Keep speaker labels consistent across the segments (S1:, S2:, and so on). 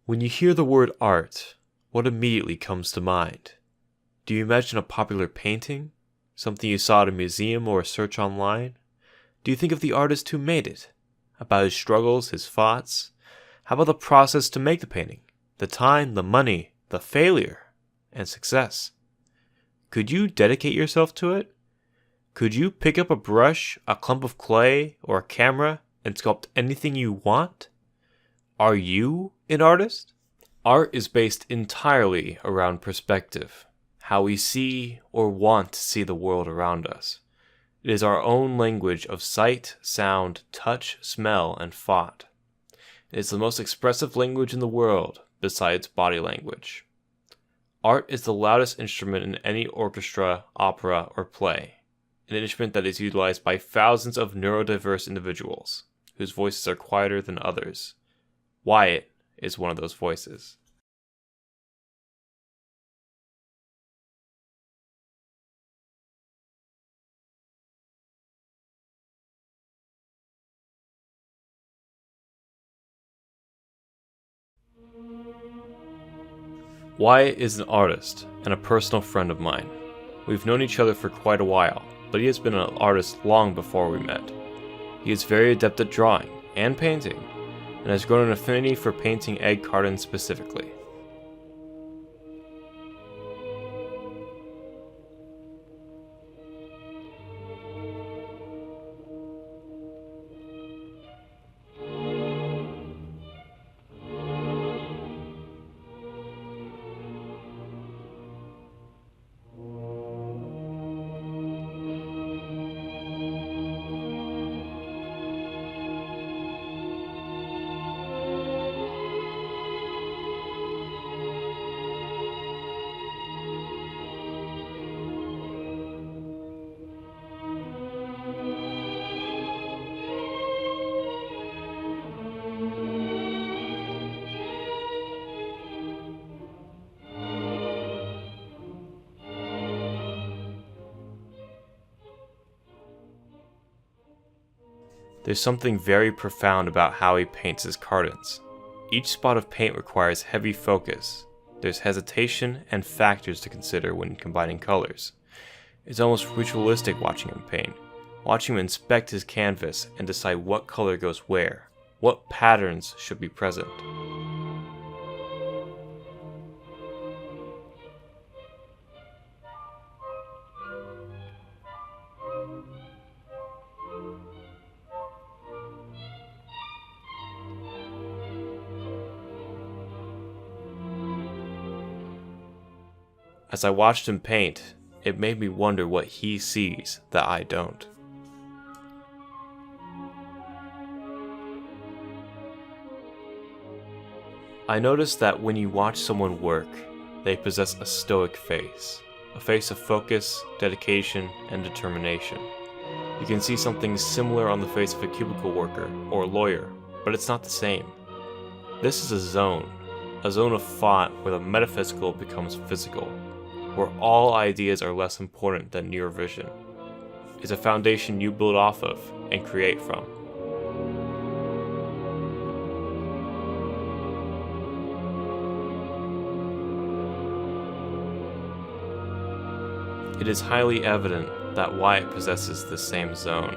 S1: When you hear the word art, what immediately comes to mind? Do you imagine a popular painting? Something you saw at a museum or a search online? Do you think of the artist who made it? About his struggles, his thoughts? How about the process to make the painting? The time, the money, the failure, and success? Could you dedicate yourself to it? Could you pick up a brush, a clump of clay, or a camera and sculpt anything you want? Are you an artist? Art is based entirely around perspective, how we see or want to see the world around us. It is our own language of sight, sound, touch, smell, and thought. It is the most expressive language in the world, besides body language. Art is the loudest instrument in any orchestra, opera, or play, an instrument that is utilized by thousands of neurodiverse individuals, whose voices are quieter than others. Wyatt is one of those voices. Wyatt is an artist and a personal friend of mine. We've known each other for quite a while, but he has been an artist long before we met. He is very adept at drawing and painting, and has grown an affinity for painting egg cartons specifically. There's something very profound about how he paints his cartons. Each spot of paint requires heavy focus. There's hesitation and factors to consider when combining colors. It's almost ritualistic watching him paint, watching him inspect his canvas and decide what color goes where, what patterns should be present. As I watched him paint, it made me wonder what he sees that I don't. I noticed that when you watch someone work, they possess a stoic face, a face of focus, dedication, and determination. You can see something similar on the face of a cubicle worker or a lawyer, but it's not the same. This is a zone of thought where the metaphysical becomes physical, where all ideas are less important than your vision. It's a foundation you build off of and create from. It is highly evident that Wyatt possesses the same zone.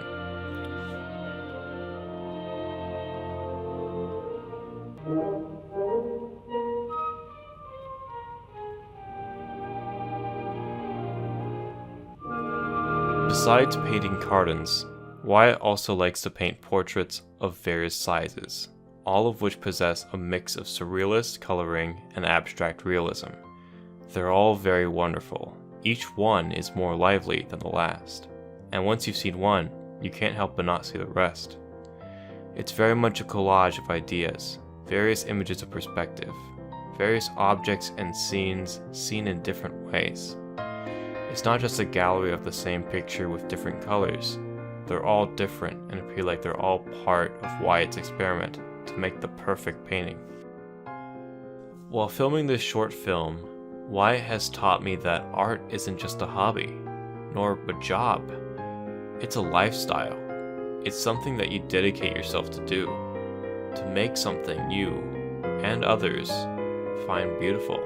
S1: Besides painting cartons, Wyatt also likes to paint portraits of various sizes, all of which possess a mix of surrealist coloring and abstract realism. They're all very wonderful. Each one is more lively than the last, and once you've seen one, you can't help but not see the rest. It's very much a collage of ideas, various images of perspective, various objects and scenes seen in different ways. It's not just a gallery of the same picture with different colors. They're all different and appear like they're all part of Wyatt's experiment to make the perfect painting. While filming this short film, Wyatt has taught me that art isn't just a hobby, nor a job. It's a lifestyle. It's something that you dedicate yourself to do. To make something you and others find beautiful.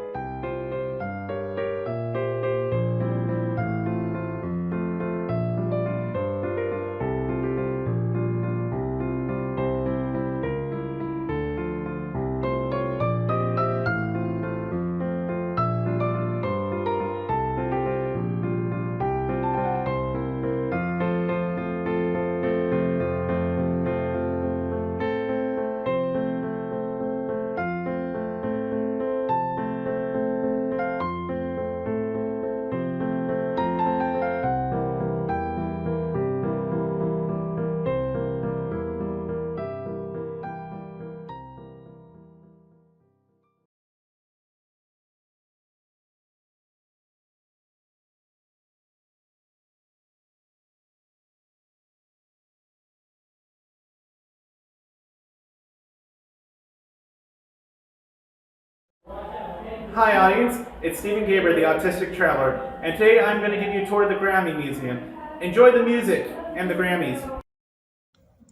S2: Hi audience, it's Gaiber, the Autistic Traveler, and today I'm going to give you a tour of the Grammy Museum. Enjoy the music and the Grammys.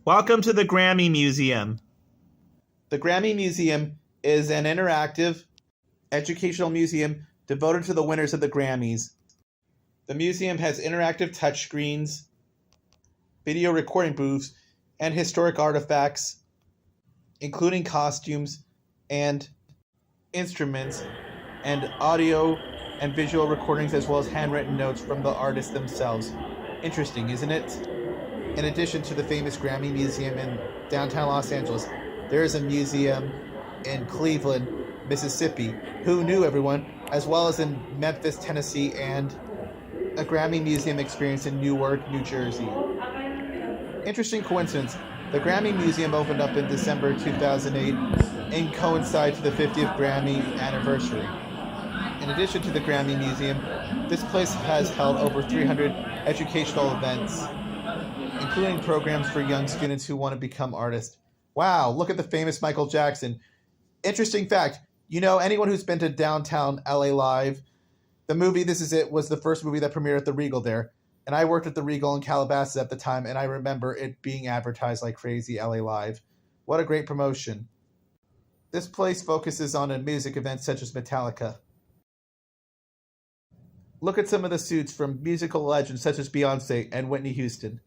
S3: Welcome to the Grammy Museum. The Grammy Museum is an interactive, educational museum devoted to the winners of the Grammys. The museum has interactive touchscreens, video recording booths, and historic artifacts, including costumes and instruments, and audio and visual recordings, as well as handwritten notes from the artists themselves. Interesting, isn't it? In addition to the famous Grammy Museum in downtown Los Angeles, there is a museum in Cleveland, Mississippi. Who knew, everyone? As well as in Memphis, Tennessee, and a Grammy Museum experience in Newark, New Jersey. Interesting coincidence. The Grammy Museum opened up in December 2008 and coincides with the 50th Grammy anniversary. In addition to the Grammy Museum, this place has held over 300 educational events, including programs for young students who want to become artists. Wow, look at the famous Michael Jackson. Interesting fact, you know, anyone who's been to downtown LA Live, the movie This Is It was the first movie that premiered at the Regal there. And I worked at the Regal in Calabasas at the time, and I remember it being advertised like crazy, LA Live. What a great promotion. This place focuses on music events such as Metallica. Look at some of the suits from musical legends such as Beyonce and Whitney Houston.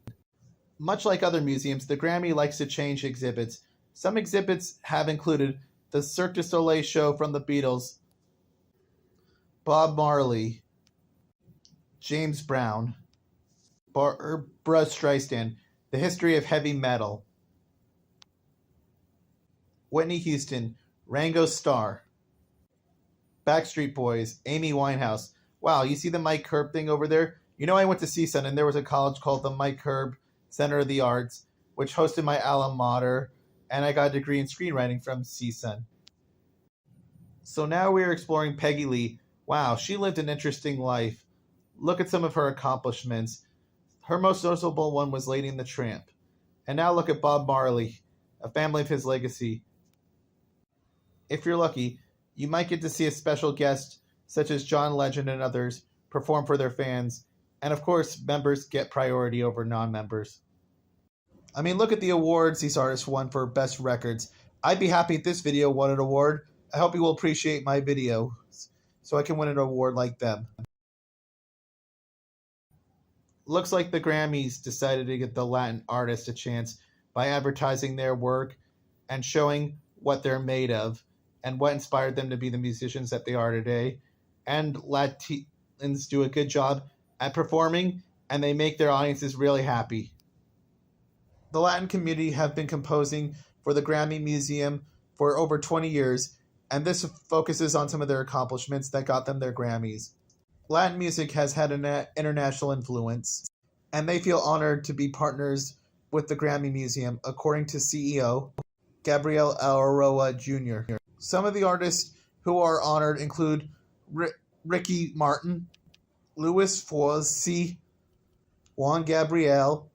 S3: Much like other museums, the Grammy likes to change exhibits. Some exhibits have included the Cirque du Soleil show from the Beatles, Bob Marley, James Brown, Barbra Streisand, the history of heavy metal, Whitney Houston, Ringo Starr, Backstreet Boys, Amy Winehouse. Wow, you see the Mike Curb thing over there? You know, I went to CSUN, and there was a college called the Mike Curb Center of the Arts, which hosted my alma mater, and I got a degree in screenwriting from CSUN. So now we're exploring Peggy Lee. Wow, she lived an interesting life. Look at some of her accomplishments. Her most notable one was Lady and the Tramp. And now look at Bob Marley, a family of his legacy. If you're lucky, you might get to see a special guest such as John Legend and others perform for their fans. And of course, members get priority over non-members. I mean, look at the awards these artists won for best records. I'd be happy if this video won an award. I hope you will appreciate my videos so I can win an award like them. Looks like the Grammys decided to give the Latin artists a chance by advertising their work and showing what they're made of and what inspired them to be the musicians that they are today. And Latins do a good job at performing, and they make their audiences really happy. The Latin community have been composing for the Grammy Museum for over 20 years, and this focuses on some of their accomplishments that got them their Grammys. Latin music has had an international influence, and they feel honored to be partners with the Grammy Museum, according to CEO Gabriel Aroa Jr. Some of the artists who are honored include Ricky Martin, Luis Fonsi, Juan Gabriel,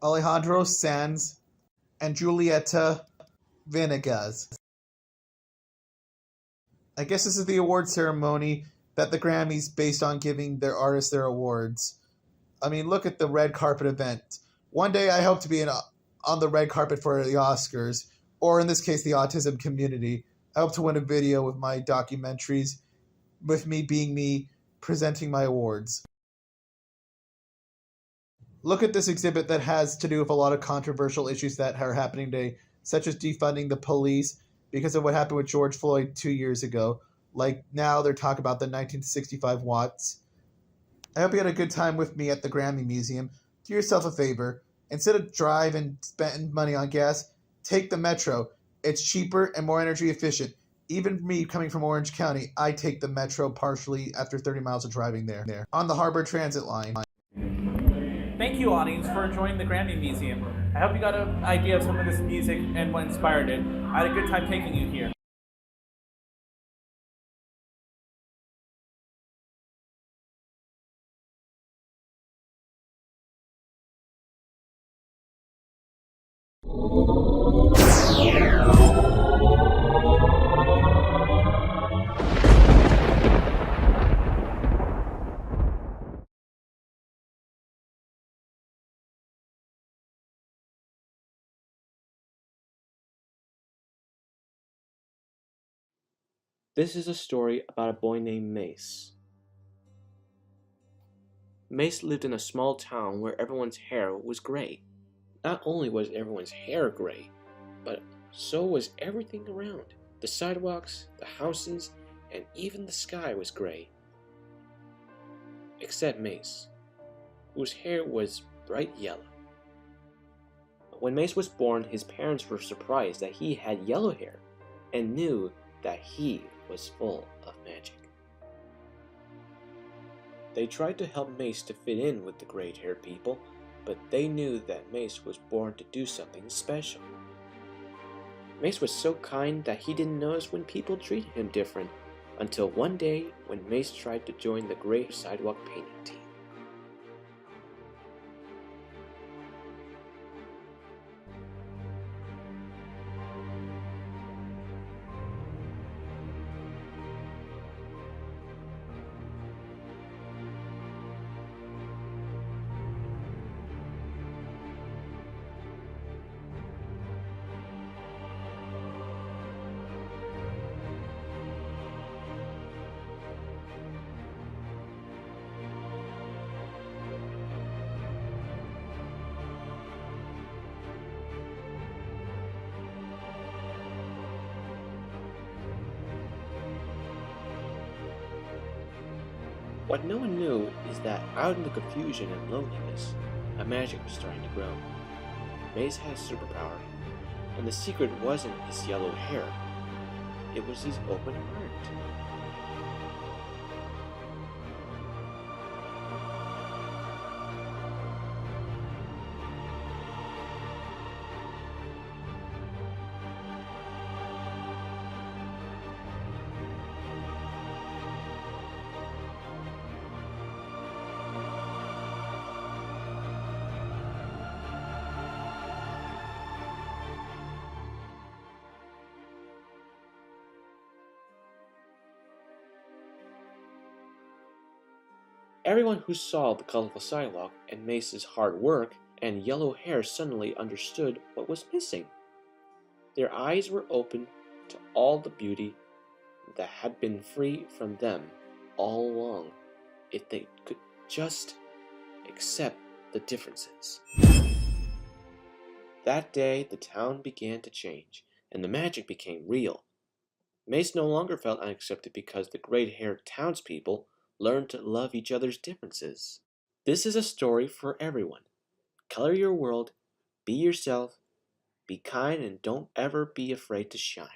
S3: Alejandro Sanz, and Julieta Venegas. I guess this is the award ceremony that the Grammys based on giving their artists their awards. I mean, look at the red carpet event. One day I hope to be on the red carpet for the Oscars, or in this case, the Autism Community. I hope to win a video with my documentaries, with me being me presenting my awards. Look at this exhibit that has to do with a lot of controversial issues that are happening today, such as defunding the police because of what happened with George Floyd 2 years ago. Like now they're talking about the 1965 Watts. I hope you had a good time with me at the Grammy Museum. Do yourself a favor. Instead of drive and spend money on gas, take the Metro. It's cheaper and more energy efficient. Even me coming from Orange County, I take the Metro partially after 30 miles of driving there. On the Harbor Transit line.
S2: Thank you, audience, for joining the Grammy Museum. I hope you got an idea of some of this music and what inspired it. I had a good time taking you here.
S1: This is a story about a boy named Mace. Mace lived in a small town where everyone's hair was gray. Not only was everyone's hair gray, but so was everything around. The sidewalks, the houses, and even the sky was gray. Except Mace, whose hair was bright yellow. When Mace was born, his parents were surprised that he had yellow hair and knew that he was full of magic. They tried to help Mace to fit in with the gray-haired people, but they knew that Mace was born to do something special. Mace was so kind that he didn't notice when people treated him different, until one day when Mace tried to join the gray sidewalk painting team. What no one knew is that out in the confusion and loneliness, a magic was starting to grow. Mace had a superpower, and the secret wasn't his yellow hair, it was his open heart. Everyone who saw the colorful sidewalk and Mace's hard work and yellow hair suddenly understood what was missing. Their eyes were open to all the beauty that had been free from them all along, if they could just accept the differences. That day, the town began to change, and the magic became real. Mace no longer felt unaccepted because the gray-haired townspeople learned to love each other's differences. This is a story for everyone. Color your world, be yourself, be kind, and don't ever be afraid to shine.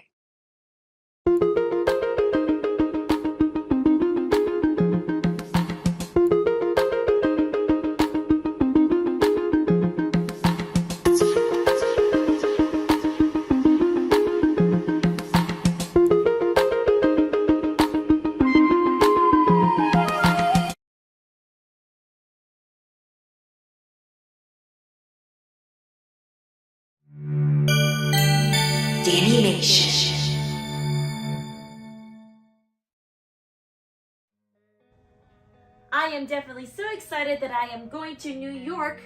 S4: I am definitely so excited that I am going to New York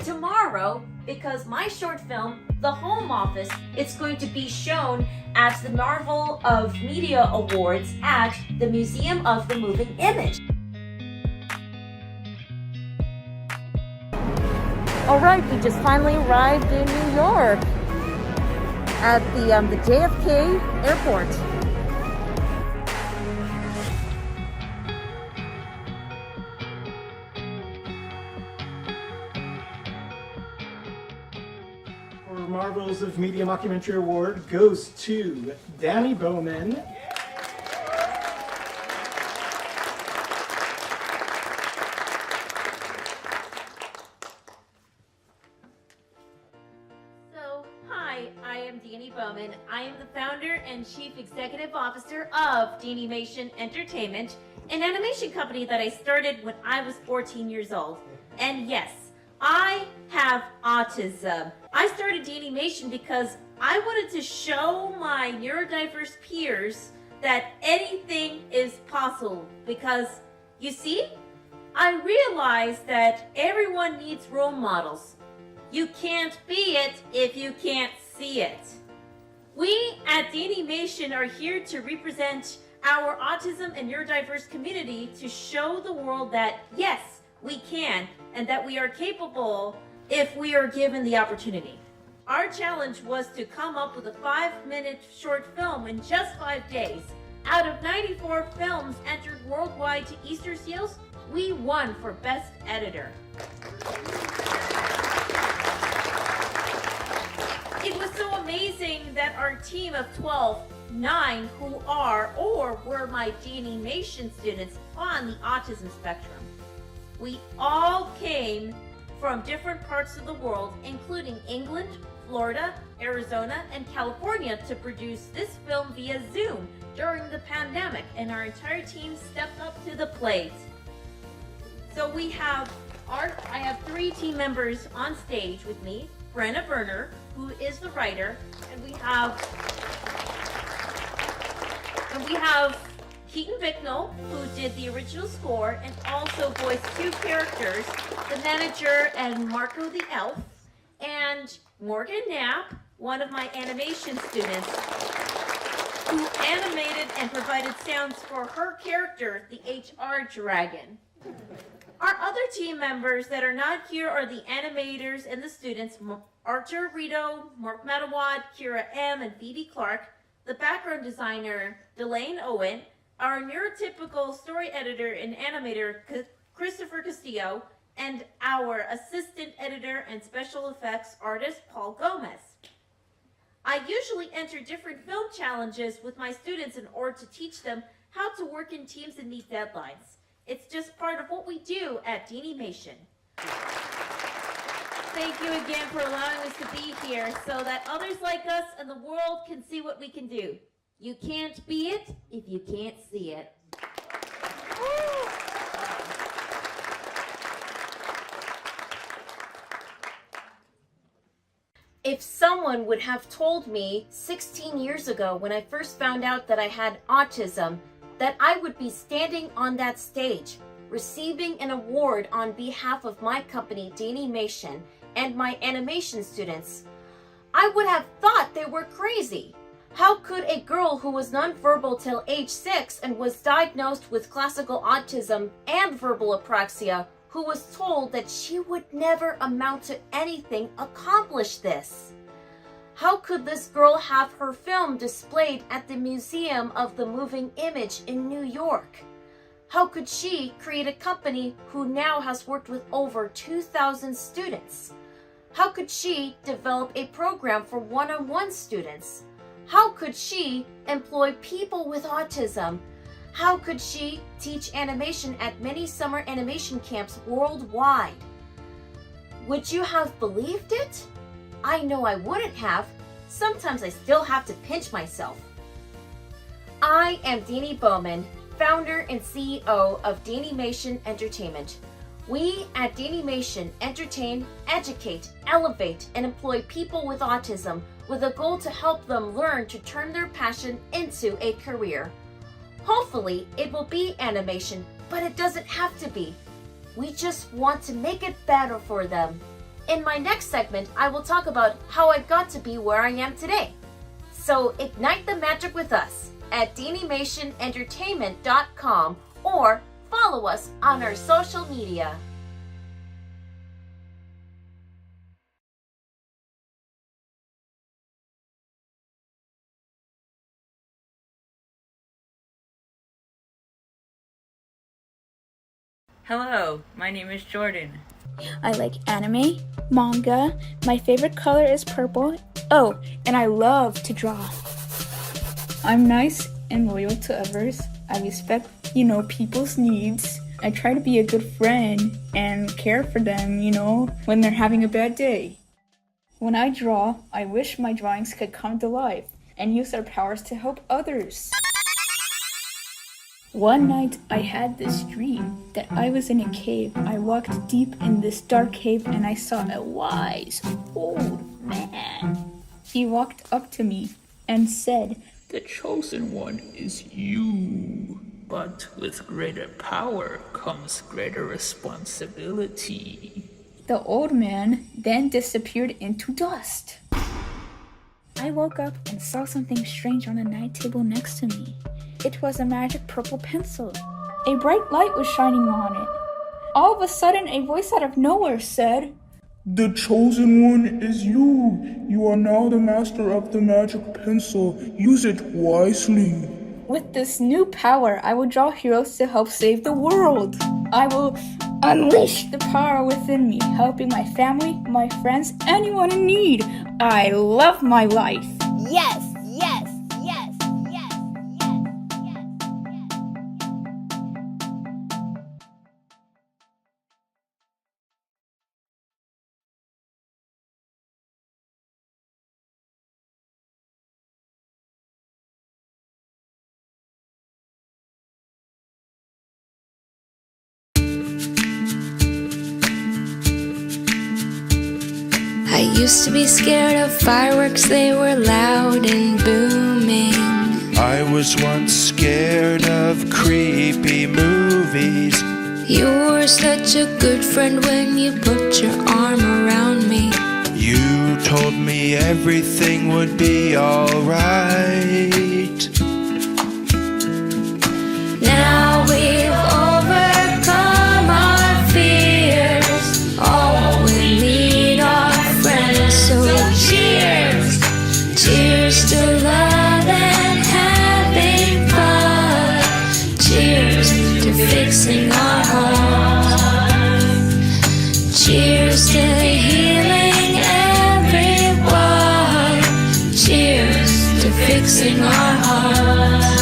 S4: tomorrow, because my short film, The Home Office, is going to be shown at the Marvel of Media Awards at the Museum of the Moving Image.
S5: All right, we just finally arrived in New York at the JFK airport.
S6: For Marvels of Media Mockumentary Award goes to Dani Bowman.
S4: I am Dani Bowman. I am the founder and chief executive officer of Animation Entertainment, an animation company that I started when I was 14 years old. And yes, I have autism. I started Animation because I wanted to show my neurodiverse peers that anything is possible. Because, you see, I realized that everyone needs role models. You can't be it if you can't see it. We at Animation are here to represent our autism and neurodiverse community to show the world that yes, we can, and that we are capable if we are given the opportunity. Our challenge was to come up with a 5-minute short film in just 5 days. Out of 94 films entered worldwide to Easter Seals, we won for Best Editor. It was so amazing that our team of 9 who are or were my Animation students on the autism spectrum. We all came from different parts of the world, including England, Florida, Arizona, and California, to produce this film via Zoom during the pandemic, and our entire team stepped up to the plate. So we have I have 3 team members on stage with me. Brenna Berner, who is the writer, and we have Keaton Bicknell, who did the original score and also voiced 2 characters, the manager and Marco the elf, and Morgan Knapp, one of my animation students, who animated and provided sounds for her character, the HR Dragon. Our other team members that are not here are the animators and the students, Archer Rito, Mark Matawad, Kira M, and Phoebe Clark, the background designer, Delane Owen, our neurotypical story editor and animator, Christopher Castillo, and our assistant editor and special effects artist, Paul Gomez. I usually enter different film challenges with my students in order to teach them how to work in teams and meet deadlines. It's just part of what we do at Animation. Thank you again for allowing us to be here so that others like us and the world can see what we can do. You can't be it if you can't see it. If someone would have told me 16 years ago when I first found out that I had autism, that I would be standing on that stage, receiving an award on behalf of my company, Animation, and my animation students, I would have thought they were crazy. How could a girl who was nonverbal till age 6 and was diagnosed with classical autism and verbal apraxia, who was told that she would never amount to anything, accomplish this? How could this girl have her film displayed at the Museum of the Moving Image in New York? How could she create a company who now has worked with over 2,000 students? How could she develop a program for one-on-one students? How could she employ people with autism? How could she teach animation at many summer animation camps worldwide? Would you have believed it? I know I wouldn't have. Sometimes I still have to pinch myself. I am Dani Bowman, founder and CEO of Animation Entertainment. We at Animation entertain, educate, elevate, and employ people with autism with a goal to help them learn to turn their passion into a career. Hopefully, it will be animation, but it doesn't have to be. We just want to make it better for them. In my next segment, I will talk about how I got to be where I am today. So ignite the magic with us at DanimationEntertainment.com or follow us on our social media.
S7: Hello, my name is Jordan.
S8: I like anime, manga, my favorite color is purple. Oh, and I love to draw. I'm nice and loyal to others. I respect, people's needs. I try to be a good friend and care for them, when they're having a bad day. When I draw, I wish my drawings could come to life and use their powers to help others. One night, I had this dream that I was in a cave. I walked deep in this dark cave and I saw a wise old man. He walked up to me and said,
S9: "The chosen one is you, but with greater power comes greater responsibility."
S8: The old man then disappeared into dust. I woke up and saw something strange on the night table next to me. It was a magic purple pencil. A bright light was shining on it. All of a sudden, a voice out of nowhere said,
S9: "The chosen one is you. You are now the master of the magic pencil. Use it wisely."
S8: With this new power, I will draw heroes to help save the world. I will unleash the power within me, helping my family, my friends, anyone in need. I love my life.
S5: Yes, yes, yes, yes, yes, yes, yes.
S10: I used to be scared of fireworks, they were loud and booming.
S11: I was once scared of creepy movies.
S10: You were such a good friend when you put your arm around me.
S11: You told me everything would be alright.
S10: Now we've overcome our fears. All we need are friends. So cheers, cheers to love and having fun. Cheers to fixing our hearts. Cheers to healing everyone. Cheers to fixing our hearts.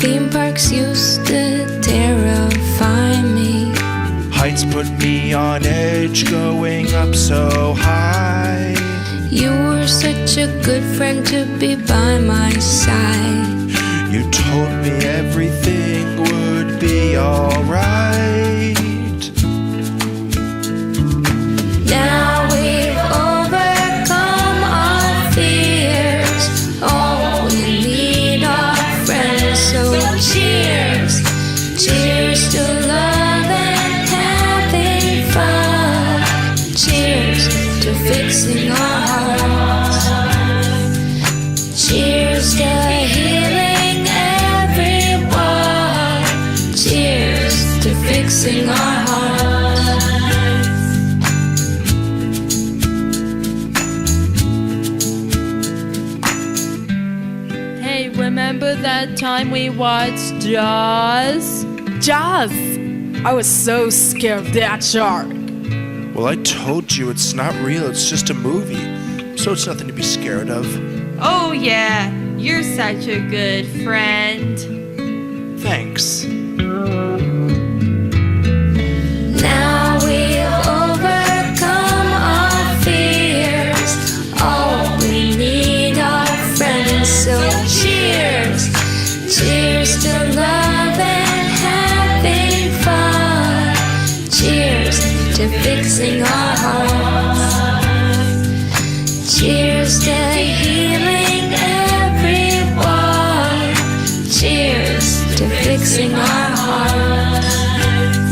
S10: Theme parks used to terrify me.
S11: Heights put me on edge, going up so high.
S10: You were such a good friend to be by my side.
S11: You told me everything would be alright.
S10: Now we've overcome our fears. All we need are friends. So cheers, cheers to love and having fun. Cheers to fixing our hearts. Cheers to healing everyone. Cheers to fixing our hearts.
S12: Hey, remember that time we watched Jaws?
S13: Jaws! I was so scared of that shark.
S11: Well, I told you it's not real, it's just a movie. So it's nothing to be scared of.
S12: Oh yeah, you're such a good friend.
S11: Thanks.
S10: Now we've overcome our fears. All we need are friends. So cheers, cheers to love and having fun. Cheers to fixing our hearts. Cheers to healing everyone. Cheers to fixing our hearts.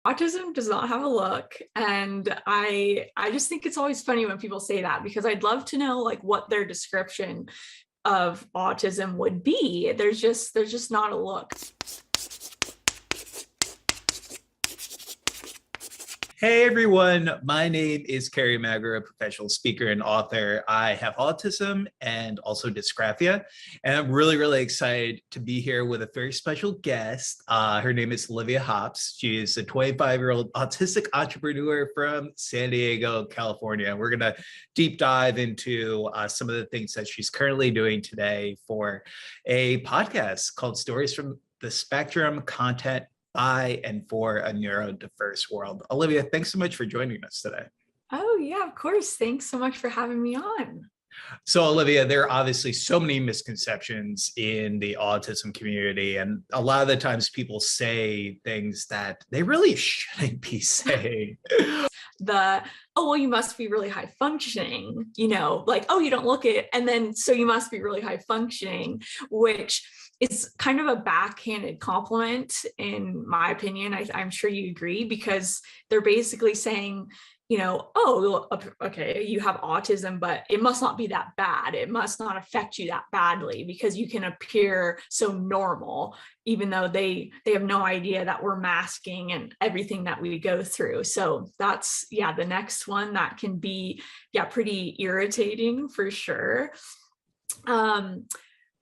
S14: Autism does not have a look, and I just think it's always funny when people say that, because I'd love to know like what their description of autism would be. There's just not a look.
S15: Hey everyone, my name is Carrie Magger, a professional speaker and author. I have autism and also dysgraphia, and I'm really excited to be here with a very special guest. Her name is Olivia Hops. She is a 25-year-old autistic entrepreneur from San Diego, California. We're gonna deep dive into some of the things that she's currently doing today for a podcast called Stories from the Spectrum, content by and for a neurodiverse world. Olivia, thanks so much for joining us today.
S14: Oh yeah, of course. Thanks so much for having me on.
S15: So Olivia, there are obviously so many misconceptions in the autism community, and a lot of the times people say things that they really shouldn't be saying.
S14: Oh, well, you must be really high functioning, like, oh, you don't look it, and then so you must be really high functioning, which is kind of a backhanded compliment in my opinion. I'm sure you agree, because they're basically saying, oh, okay, you have autism, but it must not be that bad. It must not affect you that badly, because you can appear so normal, even though they have no idea that we're masking and everything that we go through. So that's, the next one that can be, pretty irritating for sure.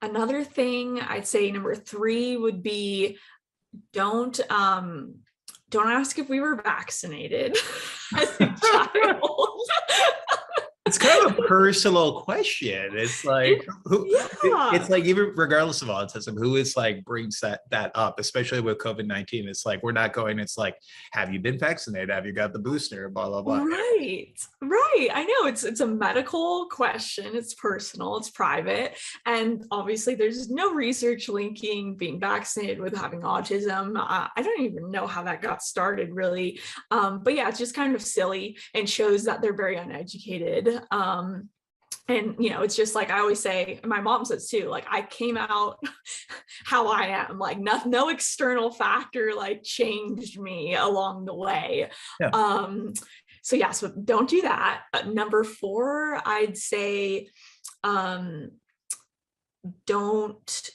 S14: Another thing I'd say, number 3 would be, don't ask if we were vaccinated as a child.
S15: It's kind of a personal question. It's like, it's like, even regardless of autism, who is like brings that up, especially with COVID-19. It's like, we're not going, it's like, have you been vaccinated? Have you got the booster? Blah, blah, blah.
S14: Right. I know it's a medical question. It's personal, it's private. And obviously there's no research linking being vaccinated with having autism. I don't even know how that got started really. But yeah, it's just kind of silly and shows that they're very uneducated. And it's just like I always say, and my mom says too, like I came out how I am, like no external factor like changed me along the way. So don't do that. Number 4, I'd say don't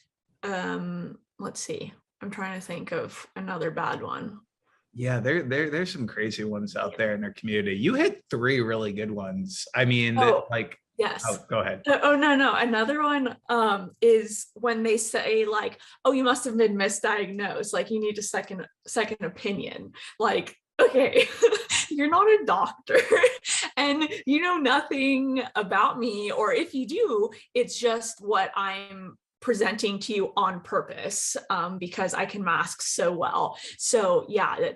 S14: let's see, I'm trying to think of another bad one.
S15: Yeah, there's some crazy ones out there in their community. You hit 3 really good ones. I mean,
S14: yes.
S15: Oh, go ahead.
S14: Oh, no. Another one is when they say like, oh, you must have been misdiagnosed. Like you need a second opinion. Like, okay, you're not a doctor and you know nothing about me. Or if you do, it's just what I'm presenting to you on purpose, because I can mask so well. So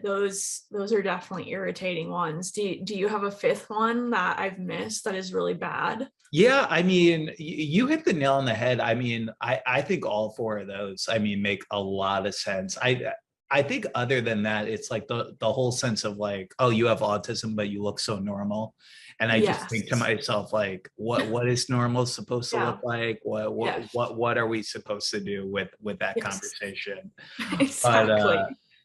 S14: those are definitely irritating ones. Do you have a 5th one that I've missed that is really bad?
S15: Yeah, I mean, you hit the nail on the head. I mean, I think all 4 of those, make a lot of sense. I think other than that, it's like the whole sense of like, oh, you have autism, but you look so normal. And I just think to myself, like, what is normal supposed to look like? What are we supposed to do with that conversation?
S14: Exactly.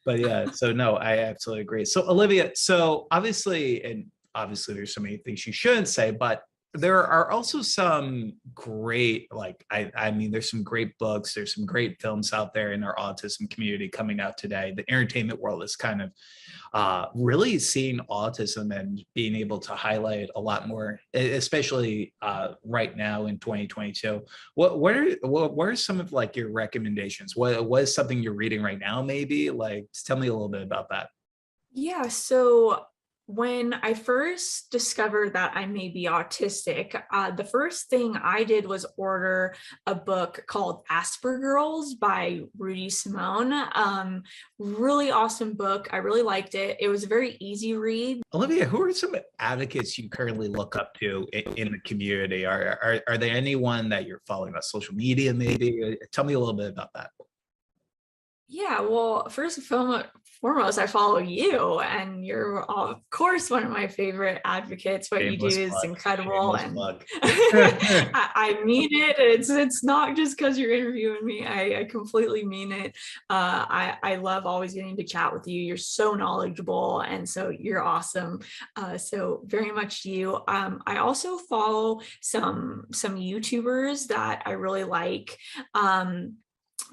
S15: But yeah, so no, I absolutely agree. So Olivia, so obviously there's so many things you shouldn't say, but there are also some great, like, I mean, there's some great books, there's some great films out there in our autism community coming out today. The entertainment world is kind of really seeing autism and being able to highlight it a lot more, especially right now in 2022. What are some of like your recommendations? What is something you're reading right now? Maybe like, tell me a little bit about that.
S14: Yeah. So when I first discovered that I may be autistic, the first thing I did was order a book called Aspergirls by Rudy Simone. Really awesome book. I really liked it. It was a very easy read.
S15: Olivia, who are some advocates you currently look up to in the community? Are there anyone that you're following on social media maybe? Tell me a little bit about that.
S14: Yeah, well, first foremost, I follow you, and you're of course one of my favorite advocates. What you do is incredible, and I mean it. It's not just because you're interviewing me. I completely mean it. I love always getting to chat with you. You're so knowledgeable, and so you're awesome. So very much you. I also follow some YouTubers that I really like.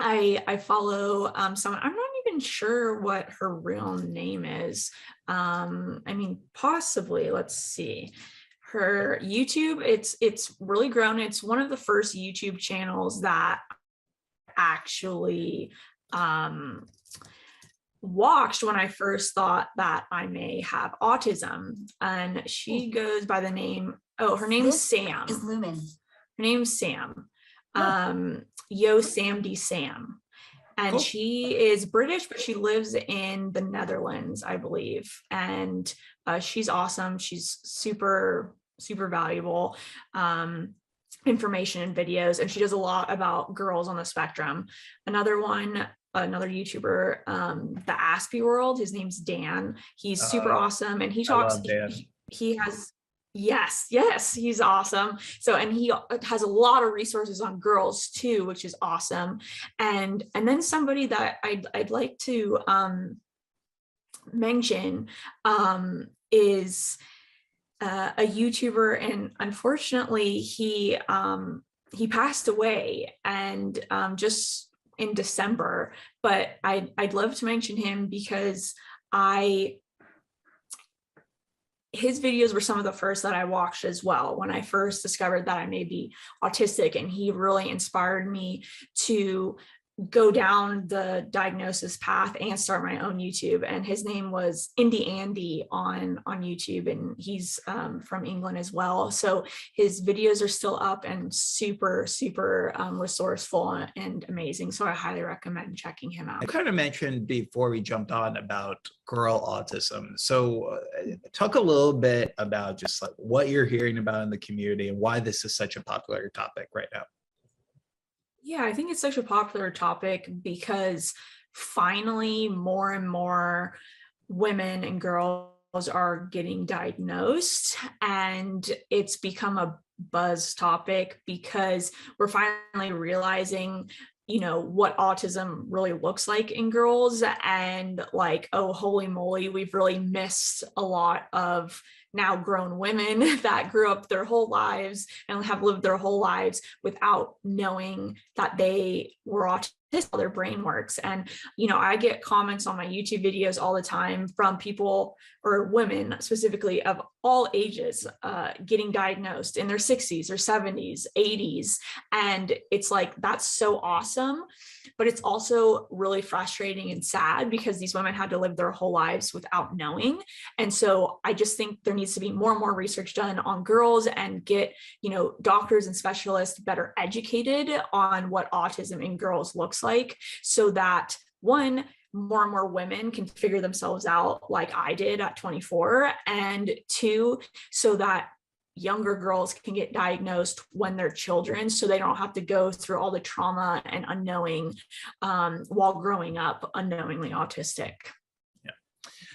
S14: I follow someone, I'm not even sure what her real name is. I mean, possibly, let's see. Her YouTube, it's really grown. It's one of the first YouTube channels that actually watched when I first thought that I may have autism. And she goes by the name, her name's Sam.
S16: Is Lumen.
S14: Her name's Sam. Yo Samdy Sam. And cool. She is British, but she lives in the Netherlands, I believe. And she's awesome. She's super, super valuable information and videos. And she does a lot about girls on the spectrum. Another YouTuber, the Aspie World, his name's Dan. He's super awesome. And he talks, he has, yes, he's awesome. So, and he has a lot of resources on girls too, which is awesome. And then somebody that I'd like to mention is a YouTuber, and unfortunately he passed away, and just in December. But I'd love to mention him because his videos were some of the first that I watched as well when I first discovered that I may be autistic, and he really inspired me to go down the diagnosis path and start my own YouTube. And his name was Indie Andy on YouTube, and he's from England as well. So his videos are still up and super, super resourceful and amazing. So I highly recommend checking him out.
S15: I kind of mentioned before we jumped on about girl autism. So talk a little bit about just like what you're hearing about in the community and why this is such a popular topic right now.
S14: Yeah, I think it's such a popular topic because finally more and more women and girls are getting diagnosed, and it's become a buzz topic because we're finally realizing, you know, what autism really looks like in girls, and like, oh, holy moly, we've really missed a lot of now grown women that grew up their whole lives and have lived their whole lives without knowing that they were autistic, how their brain works. And, you know, I get comments on my YouTube videos all the time from people, or women specifically, of all ages, getting diagnosed in their 60s or 70s, 80s. And it's like, that's so awesome. But it's also really frustrating and sad because these women had to live their whole lives without knowing. And so I just think there needs to be more and more research done on girls, and get, you know, doctors and specialists better educated on what autism in girls looks like, so that one, more and more women can figure themselves out like I did at 24, and two, so that younger girls can get diagnosed when they're children, so they don't have to go through all the trauma and unknowing while growing up unknowingly autistic.
S15: Yeah.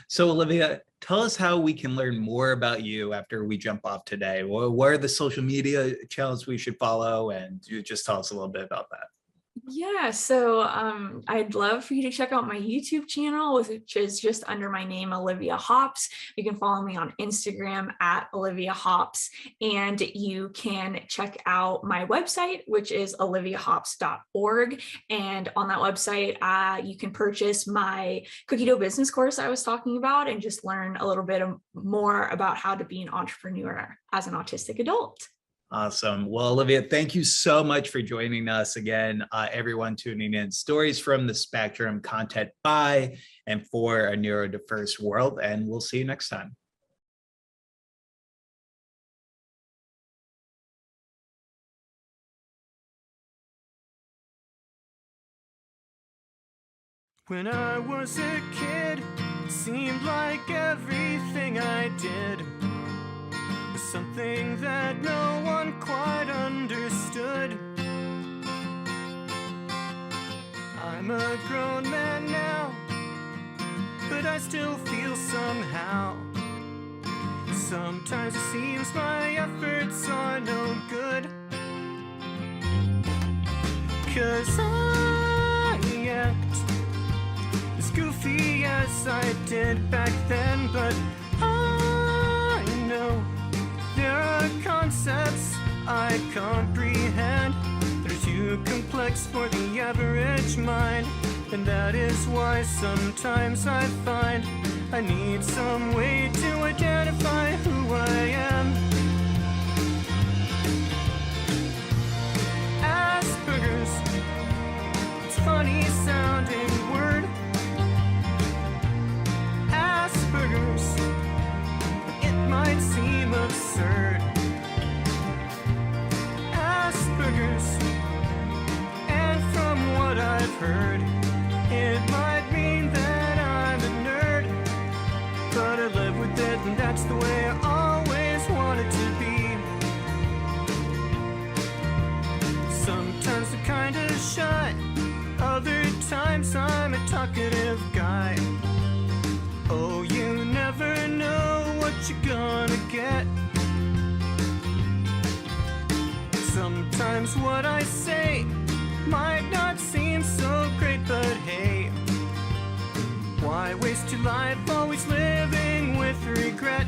S15: So Olivia, tell us how we can learn more about you after we jump off today. What are the social media channels we should follow? And you just tell us a little bit about that.
S14: Yeah, so I'd love for you to check out my YouTube channel, which is just under my name, Olivia Hops. You can follow me on Instagram at Olivia Hops, and you can check out my website, which is oliviahops.org. And on that website, you can purchase my cookie dough business course I was talking about, and just learn a little bit more about how to be an entrepreneur as an autistic adult.
S15: Awesome. Well, Olivia, thank you so much for joining us again. Everyone tuning in, stories from the spectrum, content by and for a neurodiverse world, and we'll see you next time.
S17: When I was a kid, it seemed like everything I did was something that no one quite understood. I'm a grown man now, but I still feel somehow. Sometimes it seems my efforts are no good, 'cause I act as goofy as I did back then, but I know there are concepts I comprehend that are too complex for the average mind. And that is why sometimes I find I need some way to identify who I am. Asperger's, it's a funny sounding word. Asperger's, it might seem absurd. Asperger's, and from what I've heard, it might mean that I'm a nerd, but I live with it, and that's the way I always wanted to be. Sometimes I'm kinda shy, other times I'm a talkative guy. Oh, you never know what you're gonna get. Sometimes what I say might not seem so great, but hey, why waste your life always living with regret?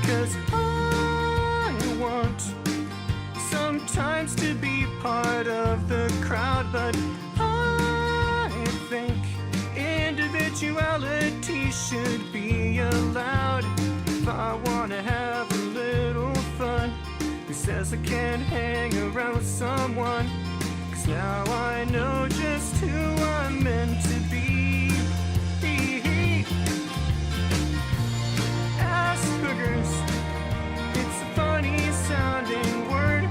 S17: 'Cause I want sometimes to be part of the crowd, but I think individuality should be allowed. If I wanna have a little fun, who says I can't hang around with someone? 'Cause now I know just who I'm meant to be. Asperger's, it's a funny sounding word.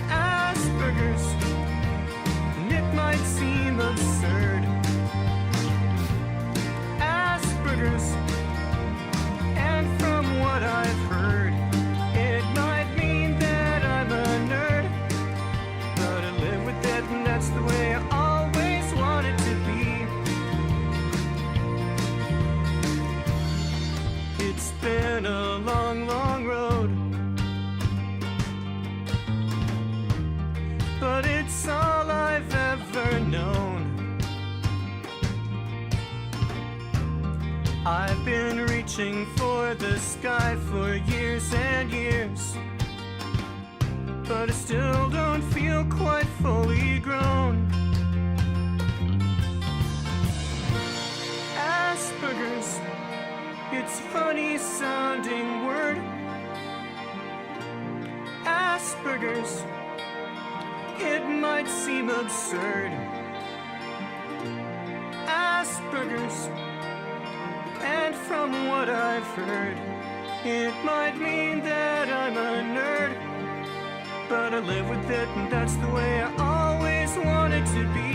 S17: Asperger's, and it might seem absurd. Asperger's, and from what I've heard, it might mean that I'm a nerd, but I live with it, and that's the way I always wanted to be. It's been a long, long road, but it's all I've ever known. I've been reaching for the sky for years and years, but I still don't feel quite fully grown. Asperger's, it's a funny sounding word. Asperger's, it might seem absurd. Asperger's, and from what I've heard, it might mean that I'm a nerd, but I live with it, and that's the way I always wanted to be.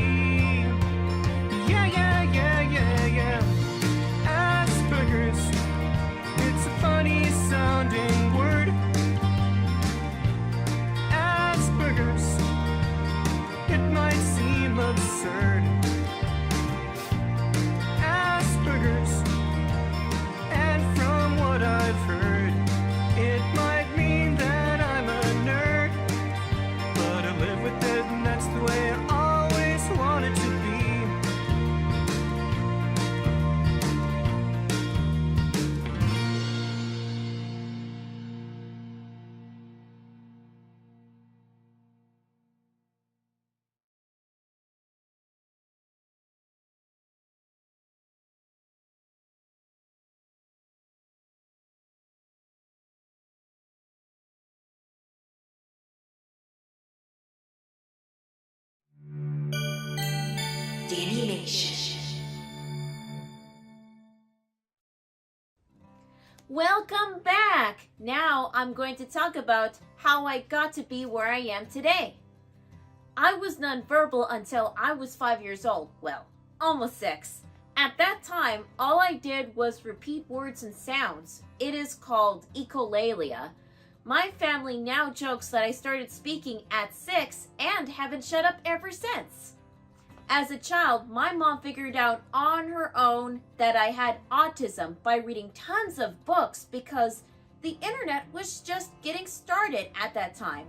S17: Yeah, yeah, yeah, yeah, yeah. Asperger's, it's a funny sounding word. Asperger's, it might seem absurd. Asperger's, and from what I've heard, it might mean that I'm a nerd, but I live with it, and that's the way I always wanted to be.
S4: Welcome back! Now I'm going to talk about how I got to be where I am today. I was nonverbal until I was 5 years old. Well, almost 6. At that time, all I did was repeat words and sounds. It is called echolalia. My family now jokes that I started speaking at 6 and haven't shut up ever since. As a child, my mom figured out on her own that I had autism by reading tons of books because the internet was just getting started at that time.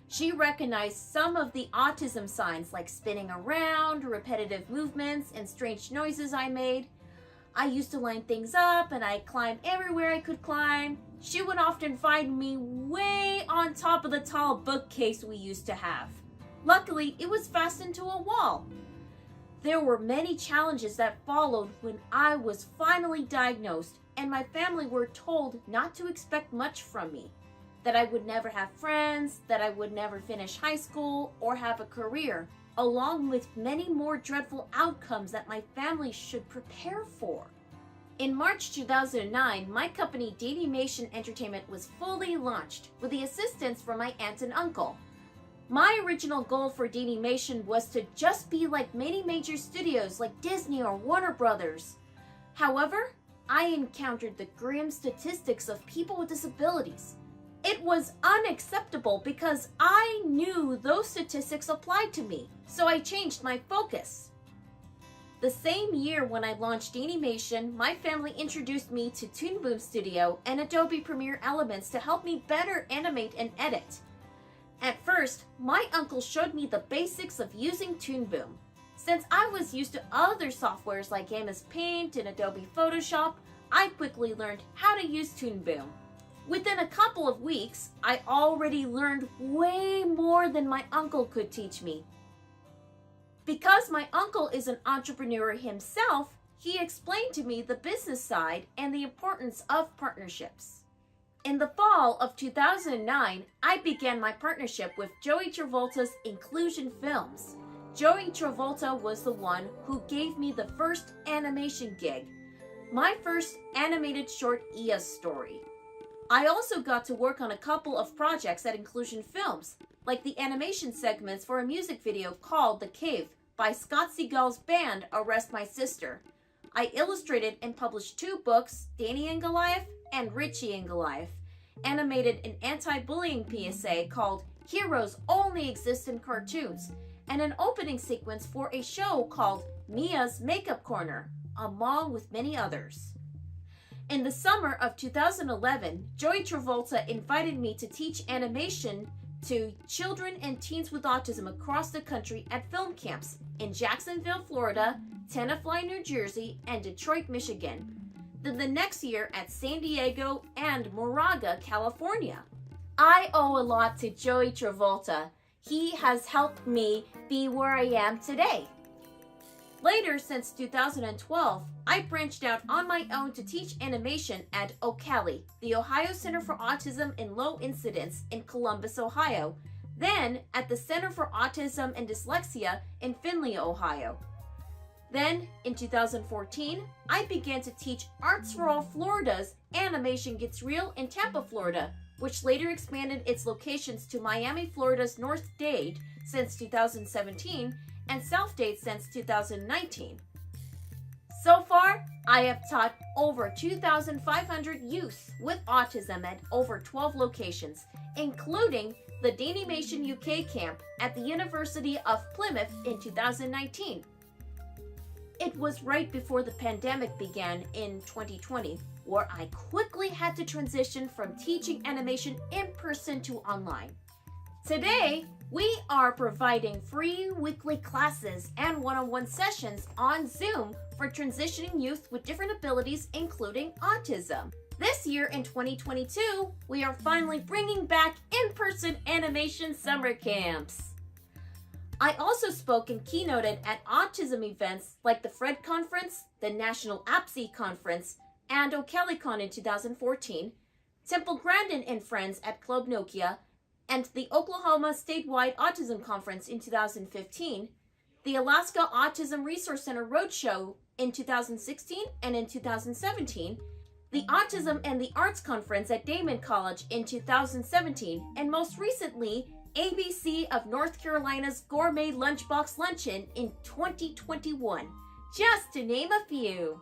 S4: She recognized some of the autism signs like spinning around, repetitive movements, and strange noises I made. I used to line things up and I climbed everywhere I could climb. She would often find me way on top of the tall bookcase we used to have. Luckily, it was fastened to a wall. There were many challenges that followed when I was finally diagnosed, and my family were told not to expect much from me. That I would never have friends, that I would never finish high school or have a career, along with many more dreadful outcomes that my family should prepare for. In March 2009, my company Danimation Entertainment was fully launched with the assistance from my aunt and uncle. My original goal for Danimation was to just be like many major studios like Disney or Warner Brothers. However, I encountered the grim statistics of people with disabilities. It was unacceptable because I knew those statistics applied to me, so I changed my focus. The same year when I launched Danimation, my family introduced me to Toon Boom Studio and Adobe Premiere Elements to help me better animate and edit. At first, my uncle showed me the basics of using Toon Boom. Since I was used to other softwares like MS Paint and Adobe Photoshop, I quickly learned how to use Toon Boom. Within a couple of weeks, I already learned way more than my uncle could teach me. Because my uncle is an entrepreneur himself, he explained to me the business side and the importance of partnerships. In the fall of 2009, I began my partnership with Joey Travolta's Inclusion Films. Joey Travolta was the one who gave me the first animation gig, my first animated short Ia story. I also got to work on a couple of projects at Inclusion Films, like the animation segments for a music video called The Cave by Scott Seagal's band Arrest My Sister. I illustrated and published 2 books, Dani and Goliath and Richie and Goliath, animated an anti-bullying PSA called Heroes Only Exist in Cartoons, and an opening sequence for a show called Mia's Makeup Corner, along with many others. In the summer of 2011, Joey Travolta invited me to teach animation to children and teens with autism across the country at film camps in Jacksonville, Florida, Tenafly, New Jersey, and Detroit, Michigan. Then the next year at San Diego and Moraga, California. I owe a lot to Joey Travolta. He has helped me be where I am today. Later, since 2012, I branched out on my own to teach animation at OCALI, the Ohio Center for Autism and Low Incidence in Columbus, Ohio, then at the Center for Autism and Dyslexia in Findlay, Ohio. Then, in 2014, I began to teach Arts for All Florida's Animation Gets Real in Tampa, Florida, which later expanded its locations to Miami, Florida's North Dade since 2017, and South Dade since 2019. So far, I have taught over 2,500 youth with autism at over 12 locations, including the Danimation UK camp at the University of Plymouth in 2019. It was right before the pandemic began in 2020, where I quickly had to transition from teaching animation in person to online. Today, we are providing free weekly classes and one-on-one sessions on Zoom for transitioning youth with different abilities, including autism. This year in 2022, we are finally bringing back in-person animation summer camps. I also spoke and keynoted at autism events like the Fred Conference, the National APSI Conference, and OCALICon in 2014, Temple Grandin and Friends at Club Nokia, and the Oklahoma Statewide Autism Conference in 2015, the Alaska Autism Resource Center Roadshow in 2016 and in 2017, the Autism and the Arts Conference at Damon College in 2017, and most recently, ABC of North Carolina's Gourmet Lunchbox Luncheon in 2021, just to name a few.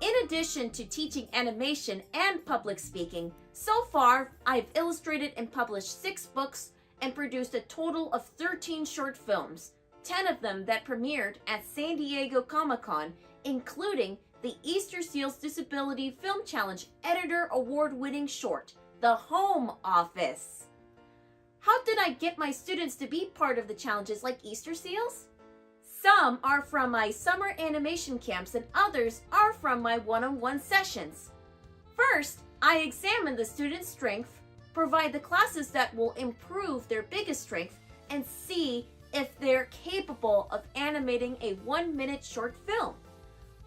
S4: In addition to teaching animation and public speaking, so far I've illustrated and published 6 books and produced a total of 13 short films, 10 of them that premiered at San Diego Comic-Con, including the Easter Seals Disability Film Challenge Editor Award-winning short, The Home Office. How did I get my students to be part of the challenges like Easter Seals? Some are from my summer animation camps and others are from my one-on-one sessions. First, I examine the students' strength, provide the classes that will improve their biggest strength, and see if they're capable of animating a 1-minute short film.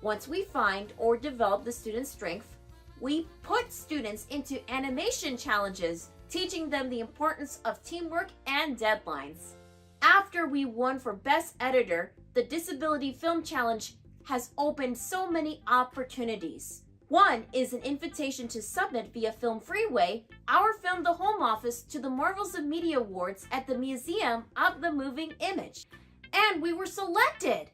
S4: Once we find or develop the student's strength, we put students into animation challenges, teaching them the importance of teamwork and deadlines. After we won for Best Editor, the Disability Film Challenge has opened so many opportunities. One is an invitation to submit via Film Freeway our film The Home Office to the Marvels of Media Awards at the Museum of the Moving Image. And we were selected!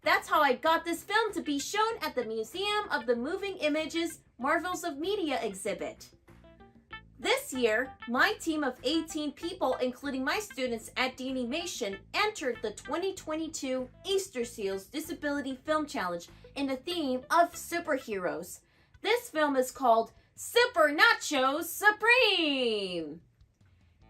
S4: That's how I got this film to be shown at the Museum of the Moving Image's Marvels of Media exhibit. This year, my team of 18 people, including my students at Animation, entered the 2022 Easter Seals Disability Film Challenge in the theme of superheroes. This film is called Super Nachos Supreme!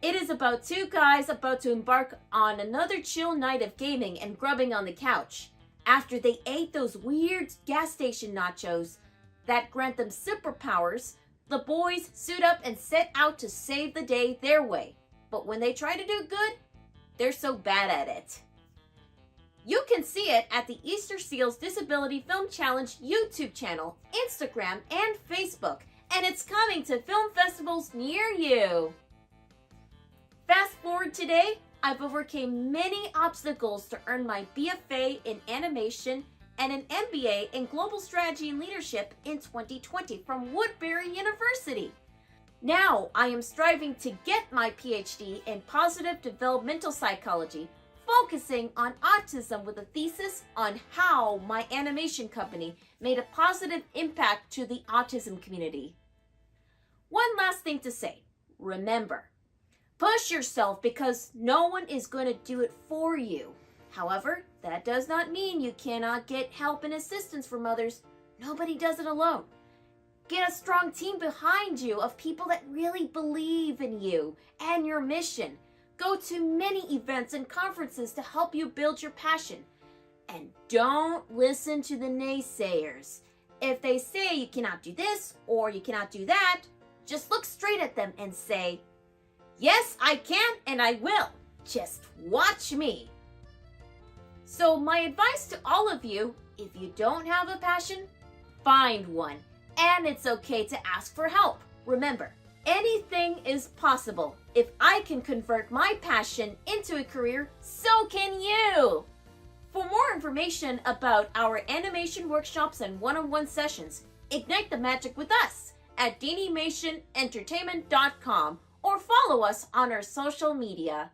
S4: It is about two guys about to embark on another chill night of gaming and grubbing on the couch. After they ate those weird gas station nachos that grant them superpowers, the boys suit up and set out to save the day their way. But when they try to do good, they're so bad at it. You can see it at the Easter Seals Disability Film Challenge YouTube channel, Instagram, and Facebook, and it's coming to film festivals near you. Fast forward today, I've overcame many obstacles to earn my BFA in animation and an MBA in Global Strategy and Leadership in 2020 from Woodbury University. Now I am striving to get my PhD in Positive Developmental Psychology, focusing on autism with a thesis on how my animation company made a positive impact to the autism community. One last thing to say. Remember, push yourself because no one is going to do it for you. However, that does not mean you cannot get help and assistance from others. Nobody does it alone. Get a strong team behind you of people that really believe in you and your mission. Go to many events and conferences to help you build your passion. And don't listen to the naysayers. If they say you cannot do this or you cannot do that, just look straight at them and say, "Yes, I can and I will. Just watch me." So my advice to all of you, if you don't have a passion, find one. And it's okay to ask for help. Remember, anything is possible. If I can convert my passion into a career, so can you. For more information about our animation workshops and one-on-one sessions, ignite the magic with us at DanimationEntertainment.com or follow us on our social media.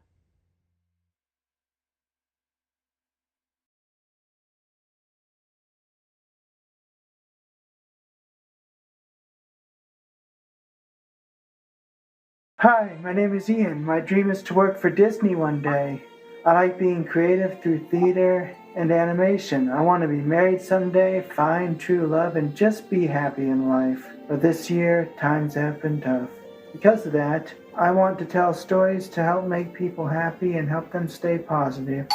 S16: Hi, my name is Ian. My dream is to work for Disney one day. I like being creative through theater and animation. I want to be married someday, find true love, and just be happy in life. But this year, times have been tough. Because of that, I want to tell stories to help make people happy and help them stay positive.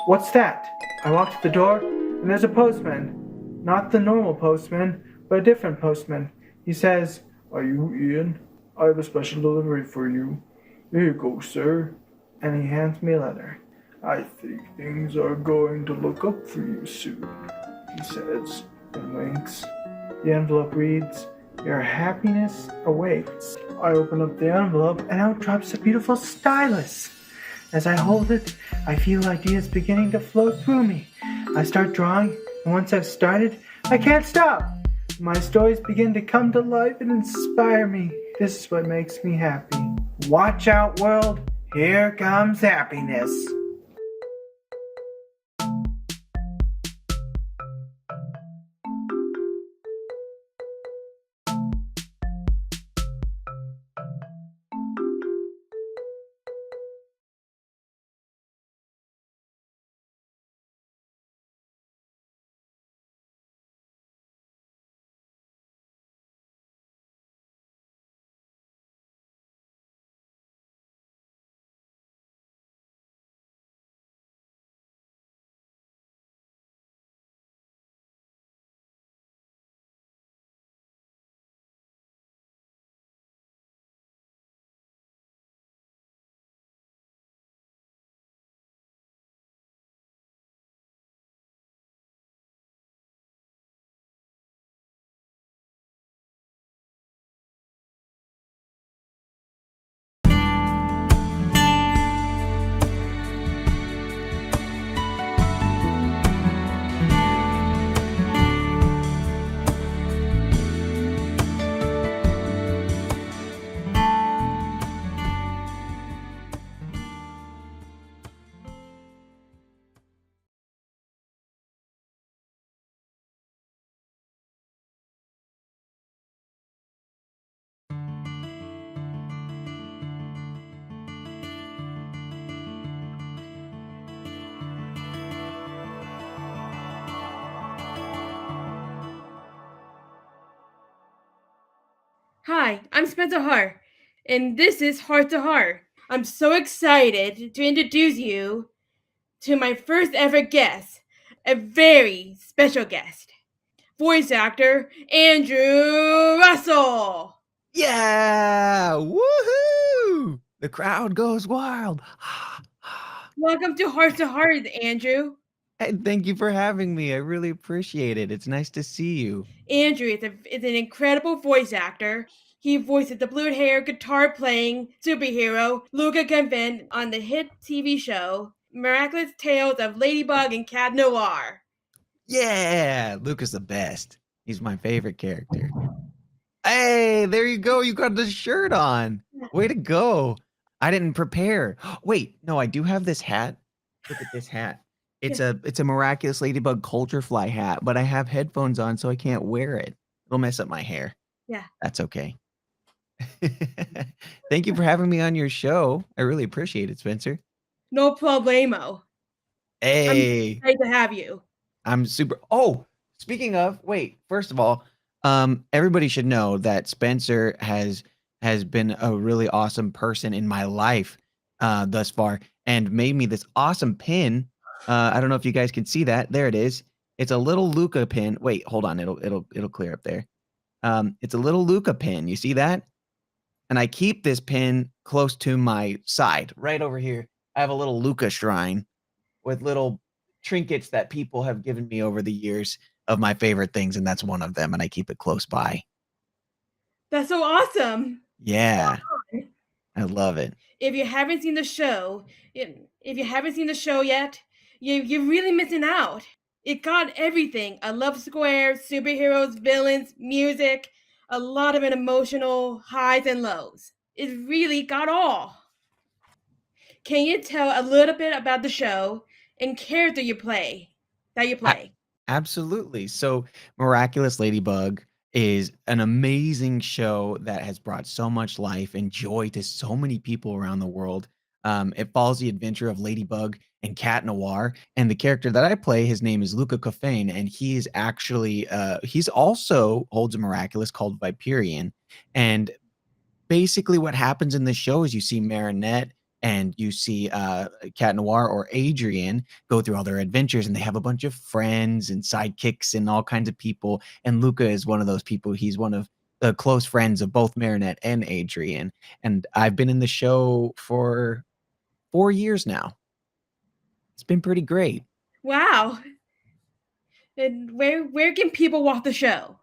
S16: What's that? I walk to the door, and there's a postman. Not the normal postman, but a different postman. He says, "Are you Ian? I have a special delivery for you. Here you go, sir." And he hands me a letter. "I think things are going to look up for you soon," he says, and winks. The envelope reads, "Your happiness awaits." I open up the envelope and out drops a beautiful stylus. As I hold it, I feel ideas beginning to flow through me. I start drawing, and once I've started, I can't stop. My stories begin to come to life and inspire me. This is what makes me happy. Watch out, world. Here comes happiness.
S13: Hi, I'm Spencer Hart, and this is Heart to Heart. I'm so excited to introduce you to my first ever guest, a very special guest, voice actor Andrew Russell.
S18: Yeah! Woohoo! The crowd goes wild.
S13: Welcome to Heart, Andrew.
S18: Hey, thank you for having me. I really appreciate it. It's nice to see you.
S13: Andrew is an incredible voice actor. He voices the blue-haired, guitar-playing superhero Luca Gunvin on the hit TV show Miraculous Tales of Ladybug and Cat Noir.
S18: Yeah! Luca's the best. He's my favorite character. Hey, there you go. You got the shirt on. Way to go. I didn't prepare. Wait, no, I do have this hat. Look at this hat. It's a miraculous ladybug culture fly hat, but I have headphones on, so I can't wear it. It'll mess up my hair.
S13: Yeah.
S18: That's okay. Thank you for having me on your show. I really appreciate it, Spencer.
S13: No problemo.
S18: Hey.
S13: I'm excited to have you.
S18: I'm super. Oh, speaking of, wait, first of all, everybody should know that Spencer has been a really awesome person in my life thus far and made me this awesome pin. I don't know if you guys can see that. There it is. It's a little Luca pin. Wait, hold on. It'll clear up there. It's a little Luca pin. You see that? And I keep this pin close to my side, right over here. I have a little Luca shrine with little trinkets that people have given me over the years of my favorite things, and that's one of them, and I keep it close by.
S13: That's so awesome.
S18: Yeah. I love it.
S13: If you haven't seen the show, yet, you're really missing out. It got everything: a love square, superheroes, villains, music, a lot of emotional highs and lows. It really got all. Can you tell a little bit about the show and character you play?
S18: Absolutely. So Miraculous Ladybug is an amazing show that has brought so much life and joy to so many people around the world. It follows the adventure of Ladybug and Cat Noir, and the character that I play, his name is Luca Cofain, and he is actually he's also holds a miraculous called Viperian. And basically what happens in the show is you see Marinette and you see Cat Noir or Adrian go through all their adventures, and they have a bunch of friends and sidekicks and all kinds of people. And Luca is one of those people. He's one of the close friends of both Marinette and Adrian. And I've been in the show for 4 years now. It's been pretty great.
S13: Wow. And where can people watch the show?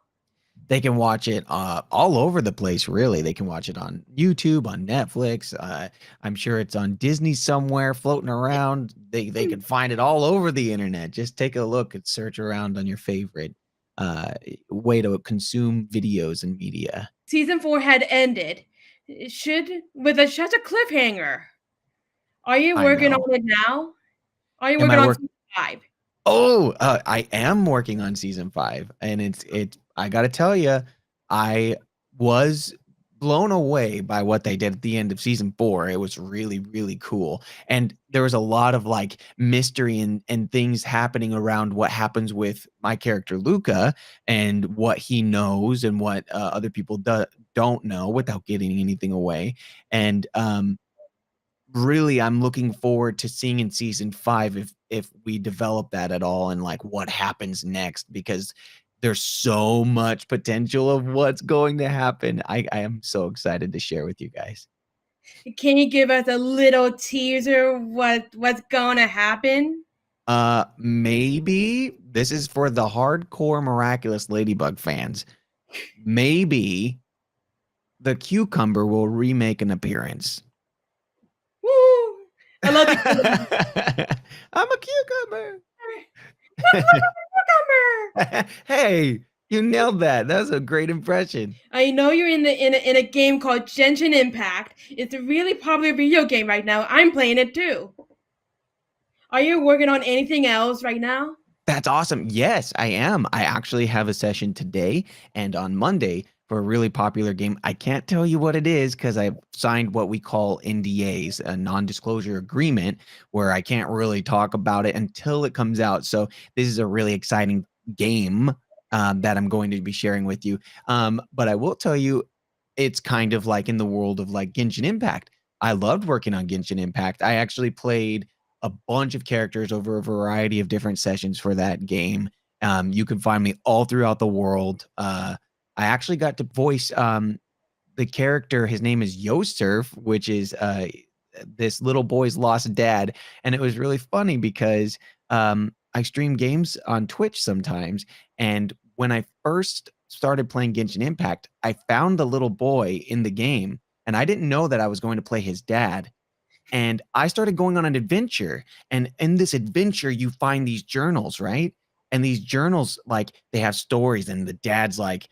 S18: They can watch it all over the place, really. They can watch it on YouTube, on Netflix. I'm sure it's on Disney somewhere floating around. They can find it all over the internet. Just take a look and search around on your favorite way to consume videos and media.
S13: Season 4 had ended. With such a cliffhanger. Are you working on it now? Are you working on season 5?
S18: Oh, I am working on season 5, and it's I gotta tell you, I was blown away by what they did at the end of season 4. It was really, really cool, and there was a lot of like mystery and things happening around what happens with my character Luca and what he knows and what other people don't know without getting anything away. And really, I'm looking forward to seeing in season 5 if we develop that at all and like what happens next, because there's so much potential of what's going to happen. I am so excited to share with you guys.
S13: Can you give us a little teaser what's gonna happen?
S18: Maybe this is for the hardcore Miraculous Ladybug fans. Maybe the cucumber will remake an appearance.
S13: Woo! I love it.
S18: I'm a cucumber.
S13: Look, cucumber.
S18: Hey, you nailed that. That was a great impression.
S13: I know you're in a game called Genshin Impact. It's a really popular video game right now. I'm playing it too. Are you working on anything else right now?
S18: That's awesome. Yes, I am. I actually have a session today and on Monday for a really popular game. I can't tell you what it is because I've signed what we call NDAs, a non-disclosure agreement, where I can't really talk about it until it comes out. So this is a really exciting game that I'm going to be sharing with you. But I will tell you, it's kind of like in the world of like Genshin Impact. I loved working on Genshin Impact. I actually played a bunch of characters over a variety of different sessions for that game. You can find me all throughout the world. I actually got to voice the character. His name is Yosurf, which is this little boy's lost dad. And it was really funny because I stream games on Twitch sometimes. And when I first started playing Genshin Impact, I found the little boy in the game, and I didn't know that I was going to play his dad. And I started going on an adventure. And in this adventure, you find these journals, right? And these journals, like, they have stories, and the dad's like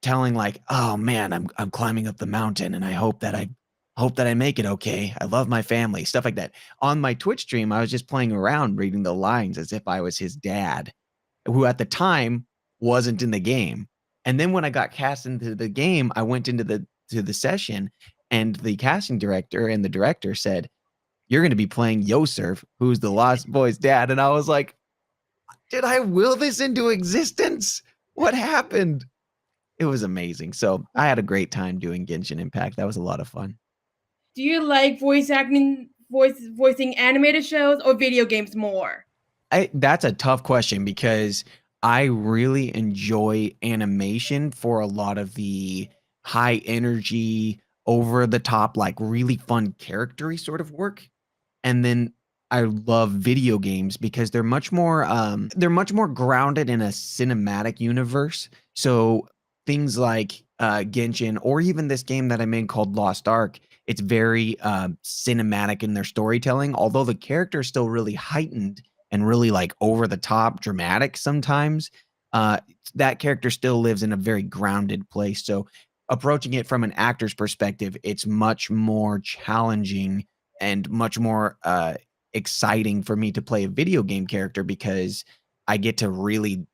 S18: telling, like, oh man, I'm climbing up the mountain, and I hope that I make it okay. I love my family, stuff like that. On my Twitch stream, I was just playing around reading the lines as if I was his dad, who at the time wasn't in the game. And then when I got cast into the game, I went into the session, and the casting director and the director said, "You're going to be playing Yosurf, who's the lost boy's dad." And I was like, "Did I will this into existence? What happened?" It was amazing. So I had a great time doing Genshin Impact. That was a lot of fun.
S13: Do you like voicing animated shows or video games more?
S18: That's a tough question because I really enjoy animation for a lot of the high energy, over the top, like really fun charactery sort of work. And then I love video games because they're much more grounded in a cinematic universe. So things like Genshin, or even this game that I made called Lost Ark, it's very cinematic in their storytelling, although the character is still really heightened and really like over the top dramatic sometimes. uh that character still lives in a very grounded place. So approaching it from an actor's perspective, it's much more challenging and much more exciting for me to play a video game character, because I get to really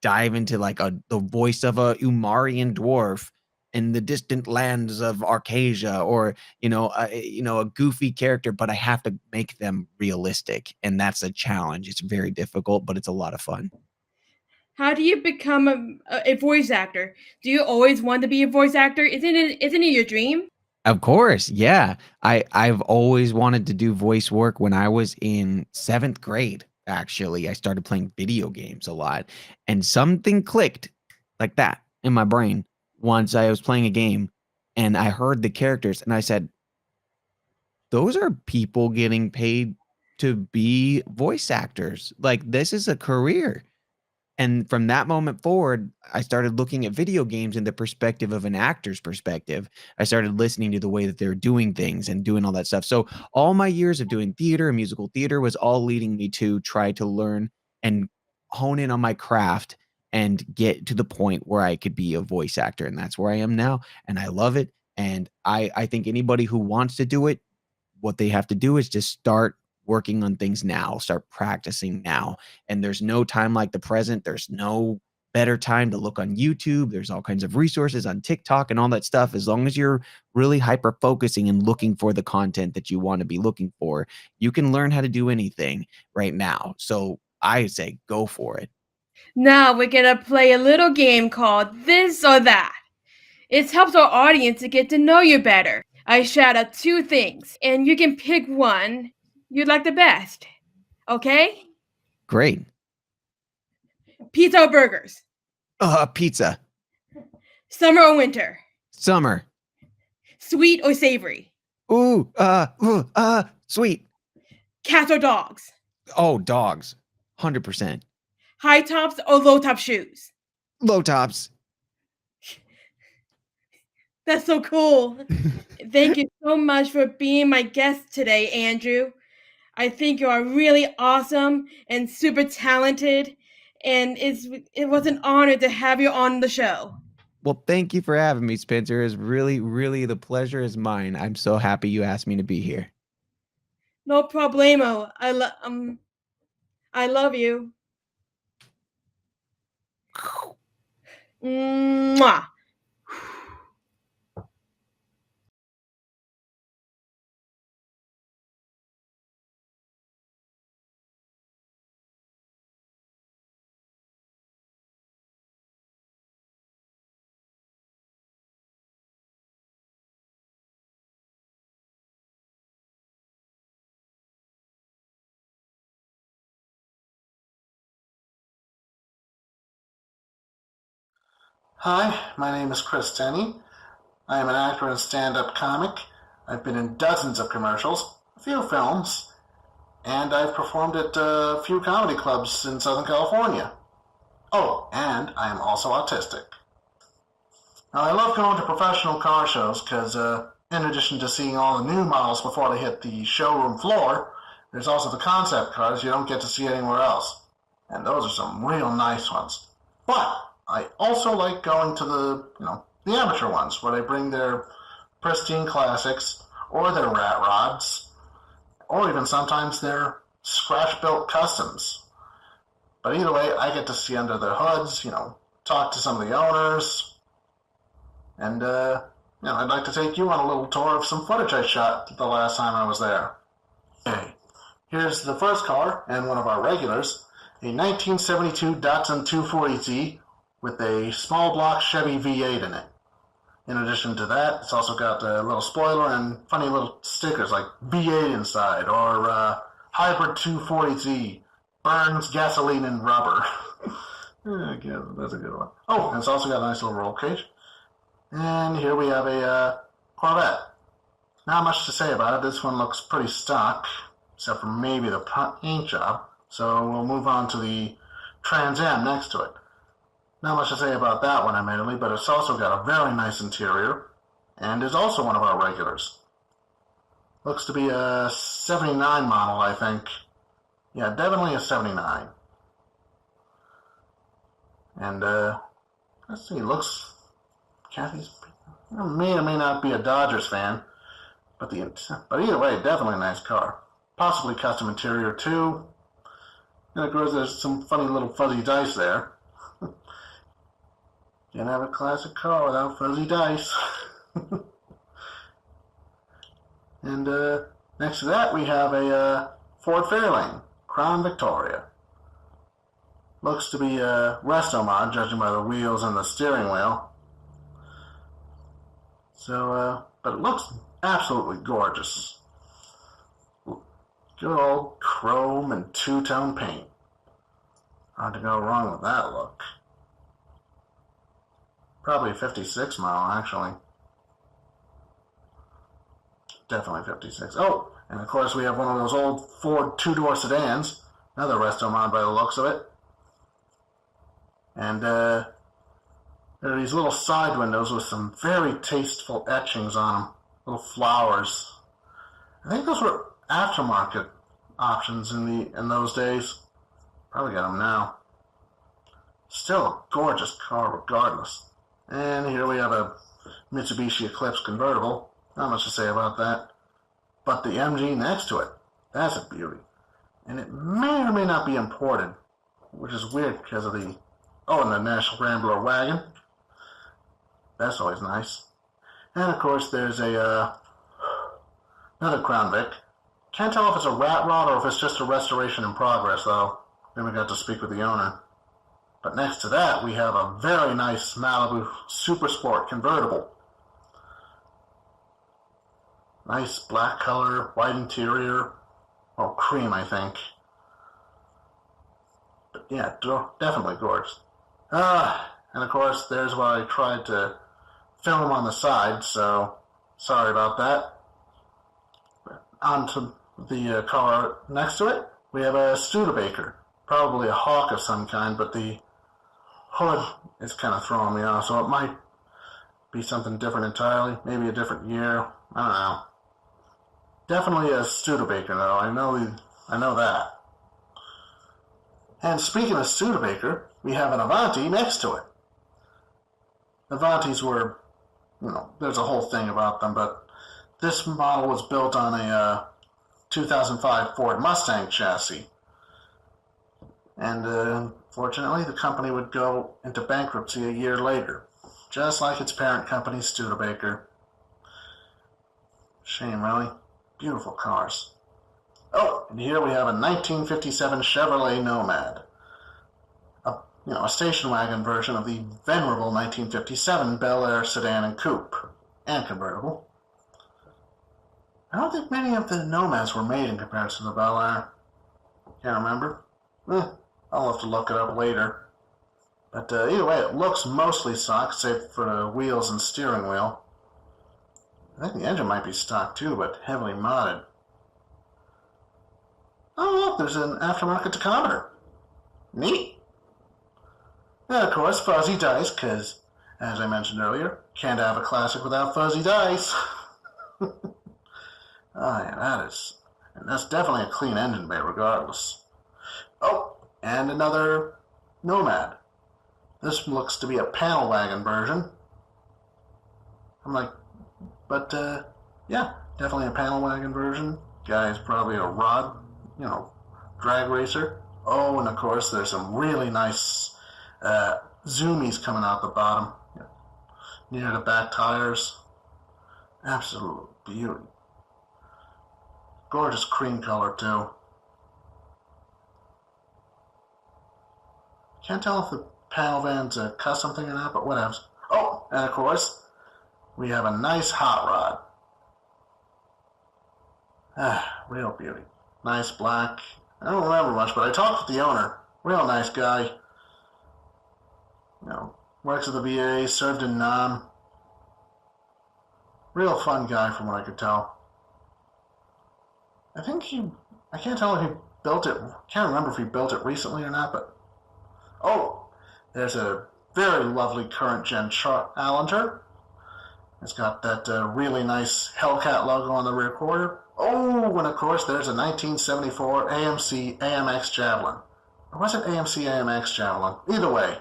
S18: dive into like the voice of a Umarian dwarf in the distant lands of Arcasia, or a goofy character, but I have to make them realistic, and that's a challenge. It's very difficult, but it's a lot of fun.
S13: How do you become a voice actor? Do you always want to be a voice actor? Isn't it your dream?
S18: Of course, yeah. I've always wanted to do voice work. When I was in 7th grade, actually, I started playing video games a lot, and something clicked like that in my brain once I was playing a game, and I heard the characters, and I said, "Those are people getting paid to be voice actors. Like, this is a career." And from that moment forward, I started looking at video games in the perspective of an actor's perspective. I started listening to the way that they're doing things and doing all that stuff. So all my years of doing theater and musical theater was all leading me to try to learn and hone in on my craft and get to the point where I could be a voice actor. And that's where I am now. And I love it. And I think anybody who wants to do it, what they have to do is just start working on things now, start practicing now. And there's no time like the present. There's no better time to look on YouTube. There's all kinds of resources on TikTok and all that stuff. As long as you're really hyper focusing and looking for the content that you want to be looking for, you can learn how to do anything right now. So I say go for it.
S13: Now we're gonna play a little game called This or That. It helps our audience to get to know you better. I shout out 2 things, and you can pick one you'd like the best. Okay?
S18: Great.
S13: Pizza or burgers?
S18: Pizza.
S13: Summer or winter?
S18: Summer.
S13: Sweet or savory?
S18: Sweet.
S13: Cats or dogs?
S18: Oh, dogs. 100%.
S13: High tops or low top shoes?
S18: Low tops.
S13: That's so cool. Thank you so much for being my guest today, Andrew. I think you are really awesome and super talented, and it was an honor to have you on the show.
S18: Well, thank you for having me, Spencer. It's really, really, the pleasure is mine. I'm so happy you asked me to be here.
S13: No problemo. I love you. Mwah.
S19: Hi, my name is Chris Dani. I am an actor and stand-up comic. I've been in dozens of commercials, a few films, and I've performed at a few comedy clubs in Southern California. Oh, and I am also autistic. Now, I love going to professional car shows because, in addition to seeing all the new models before they hit the showroom floor, there's also the concept cars you don't get to see anywhere else. And those are some real nice ones. But I also like going to the amateur ones where they bring their pristine classics or their rat rods or even sometimes their scratch-built customs. But either way, I get to see under their hoods, talk to some of the owners, and I'd like to take you on a little tour of some footage I shot the last time I was there. Okay, here's the first car and one of our regulars, a 1972 Datsun 240Z with a small block Chevy V8 in it. In addition to that, it's also got a little spoiler and funny little stickers like V8 inside or Hybrid 240Z, burns gasoline and rubber. Yeah, that's a good one. Oh, and it's also got a nice little roll cage. And here we have a Corvette. Not much to say about it. This one looks pretty stock, except for maybe the paint job. So we'll move on to the Trans Am next to it. Not much to say about that one, admittedly, but it's also got a very nice interior, and is also one of our regulars. Looks to be a 79 model, I think. Yeah, definitely a 79. And, let's see, Kathy's may or may not be a Dodgers fan, but either way, definitely a nice car. Possibly custom interior, too. And, of course, there's some funny little fuzzy dice there. Can't have a classic car without fuzzy dice. And next to that, we have a Ford Fairlane, Crown Victoria. Looks to be a resto mod, judging by the wheels and the steering wheel. So, but it looks absolutely gorgeous. Good old chrome and two-tone paint. Hard to go wrong with that look. Probably a 56 model, actually. Definitely 56. Oh, and of course we have one of those old Ford two-door sedans. Another resto mod by the looks of it. And there are these little side windows with some very tasteful etchings on them. Little flowers. I think those were aftermarket options in those days. Probably got them now. Still a gorgeous car regardless. And here we have a Mitsubishi Eclipse convertible. Not much to say about that. But the MG next to it, that's a beauty. And it may or may not be imported, which is weird because of and the National Rambler wagon. That's always nice. And of course there's another Crown Vic. Can't tell if it's a rat rod or if it's just a restoration in progress, though. Then we got to speak with the owner. But next to that, we have a very nice Malibu Super Sport convertible. Nice black color, white interior, or cream, I think. But yeah, definitely gorgeous. And of course, there's where I tried to film on the side, so sorry about that. On to the car next to it, we have a Studebaker. Probably a Hawk of some kind, but the hood is kind of throwing me off, so it might be something different entirely. Maybe a different year. I don't know. Definitely a Studebaker, though. I know that. And speaking of Studebaker, we have an Avanti next to it. Avantis were, there's a whole thing about them, but this model was built on a 2005 Ford Mustang chassis. And unfortunately, the company would go into bankruptcy a year later, just like its parent company, Studebaker. Shame, really. Beautiful cars. Oh, and here we have a 1957 Chevrolet Nomad. A station wagon version of the venerable 1957 Bel Air sedan and coupe, and convertible. I don't think many of the Nomads were made in comparison to the Bel Air. Can't remember. I'll have to look it up later. But either way, it looks mostly stock, save for the wheels and steering wheel. I think the engine might be stock too, but heavily modded. Oh, look, there's an aftermarket tachometer. Neat. And of course, fuzzy dice, because, as I mentioned earlier, can't have a classic without fuzzy dice. Oh, yeah, that's definitely a clean engine bay, regardless. Oh, and another Nomad. This looks to be a panel wagon version. I'm like, but, yeah, definitely a panel wagon version. Guy's probably a rod, drag racer. Oh, and of course, there's some really nice zoomies coming out the bottom, near the back tires. Absolute beauty. Gorgeous cream color, too. Can't tell if the panel van's a custom thing or not, but whatevs. Oh, and of course, we have a nice hot rod. Real beauty. Nice black. I don't remember much, but I talked with the owner. Real nice guy. Works at the VA, served in Nam. Real fun guy from what I could tell. I can't tell if he built it, can't remember if he built it recently or not, but, oh, there's a very lovely current gen Challenger. It's got that really nice Hellcat logo on the rear quarter. Oh, and of course there's a 1974 AMC AMX Javelin. Or was it AMC AMX Javelin? Either way,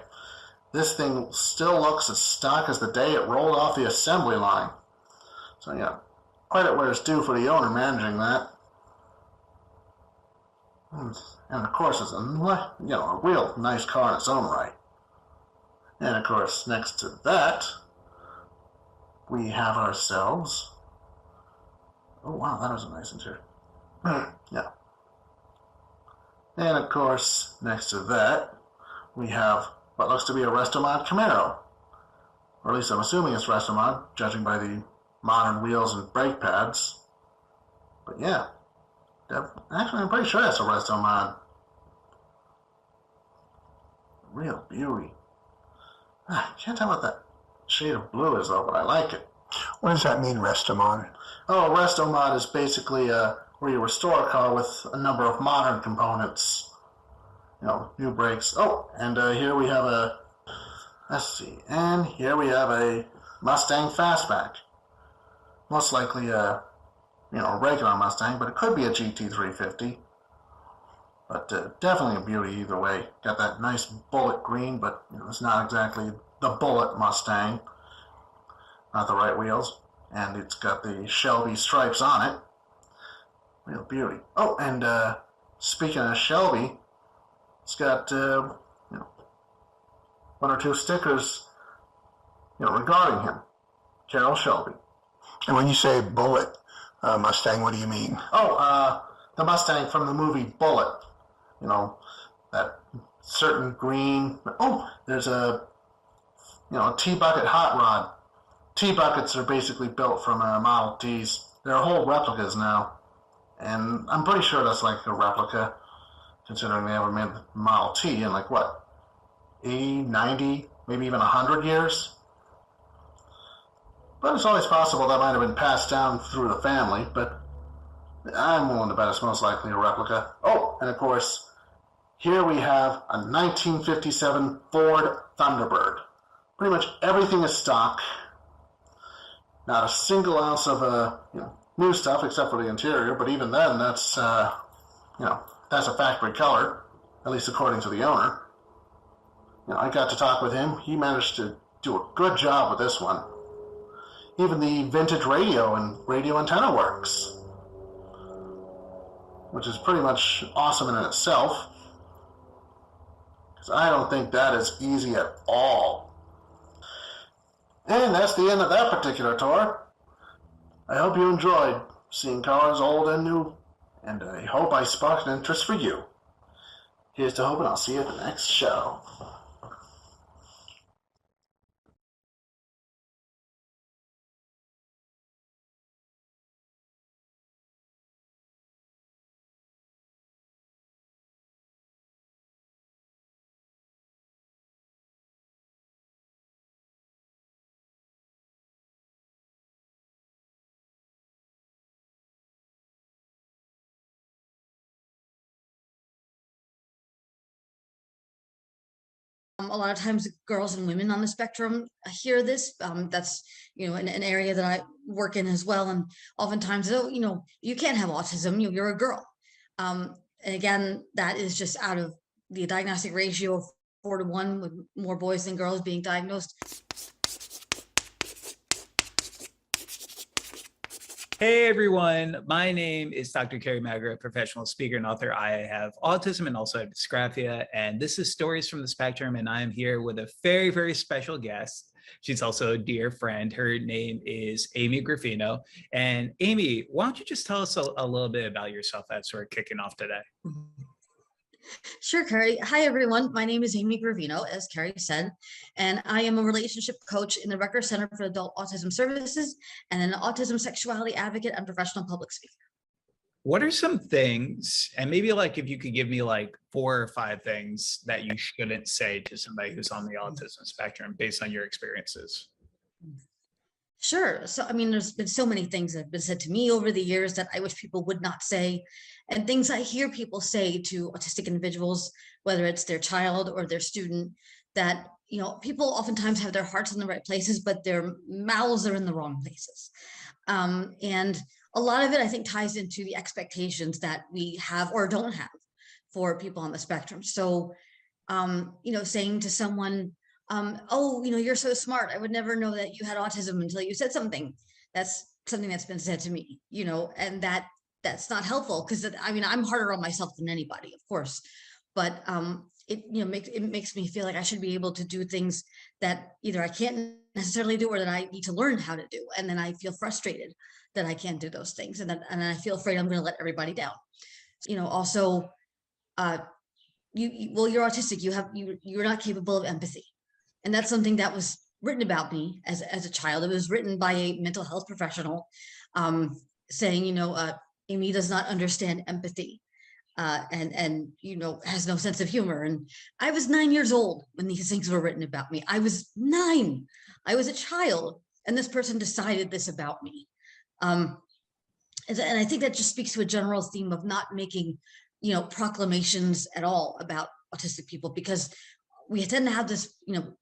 S19: this thing still looks as stock as the day it rolled off the assembly line. So yeah, credit where it's due for the owner managing that. And of course it's a real nice car in its own right. And of course next to that, we have ourselves... Oh wow, that was a nice interior. Yeah. And of course, next to that, we have what looks to be a Restomod Camaro. Or at least I'm assuming it's Restomod, judging by the modern wheels and brake pads. But yeah, actually I'm pretty sure that's a Restomod. Real beauty. Can't tell what that shade of blue is though, but I like it.
S11: What does that mean, Restomod?
S19: Oh, Restomod is basically where you restore a car with a number of modern components. New brakes. Oh, and here we have a Mustang Fastback. Most likely a regular Mustang, but it could be a GT350. But definitely a beauty either way. Got that nice bullet green, but it's not exactly the bullet Mustang. Not the right wheels. And it's got the Shelby stripes on it. Real beauty. Oh, and speaking of Shelby, it's got one or two stickers regarding him. Carroll Shelby.
S11: And when you say bullet Mustang, what do you mean?
S19: Oh, the Mustang from the movie Bullet. That certain green. Oh, there's a T-bucket hot rod. T-buckets are basically built from Model Ts. They're whole replicas now. And I'm pretty sure that's like a replica, considering they ever made the Model T in 80, 90, maybe even 100 years? But it's always possible that might have been passed down through the family, but I'm willing to bet it's most likely a replica. Oh, and of course, here we have a 1957 Ford Thunderbird. Pretty much everything is stock. Not a single ounce of new stuff except for the interior, but even then, that's a factory color, at least according to the owner. I got to talk with him. He managed to do a good job with this one. Even the vintage radio and radio antenna works, which is pretty much awesome in itself, because I don't think that is easy at all. And that's the end of that particular tour. I hope you enjoyed seeing cars old and new, and I hope I sparked an interest for you. Here's to hoping I'll see you at the next show.
S20: A lot of times girls and women on the spectrum hear this. That's, an area that I work in as well. And oftentimes, you can't have autism, you're a girl. And again, that is just out of the diagnostic ratio of 4-to-1, with more boys than girls being diagnosed.
S15: Hey everyone, my name is Dr. Carrie Magara, professional speaker and author. I have autism and also have dysgraphia, and this is Stories from the Spectrum, and I am here with a very, very special guest. She's also a dear friend. Her name is Amy Gravino. And Amy, why don't you just tell us a little bit about yourself as we're kicking off today?
S20: Sure, Carrie. Hi, everyone. My name is Amy Gravino, as Carrie said, and I am a relationship coach in the Rutgers Center for Adult Autism Services and an autism sexuality advocate and professional public speaker.
S15: What are some things, and maybe like if you could give me like 4 or 5 things that you shouldn't say to somebody who's on the autism spectrum based on your experiences?
S20: Sure. So, there's been so many things that have been said to me over the years that I wish people would not say, and things I hear people say to autistic individuals, whether it's their child or their student, that, people oftentimes have their hearts in the right places, but their mouths are in the wrong places. And a lot of it, I think, ties into the expectations that we have or don't have for people on the spectrum. So, saying to someone, oh, you're so smart, I would never know that you had autism until you said something. That's something that's been said to me, and that's not helpful, because I'm harder on myself than anybody, of course, but it makes me feel like I should be able to do things that either I can't necessarily do or that I need to learn how to do, and then I feel frustrated that I can't do those things, and I feel afraid I'm going to let everybody down. Also, you're autistic. You're not capable of empathy. And that's something that was written about me as a child. It was written by a mental health professional, saying, Amy does not understand empathy, and has no sense of humor. And I was 9 years old when these things were written about me. I was 9. I was a child, and this person decided this about me. And I think that just speaks to a general theme of not making, proclamations at all about autistic people, because we tend to have this,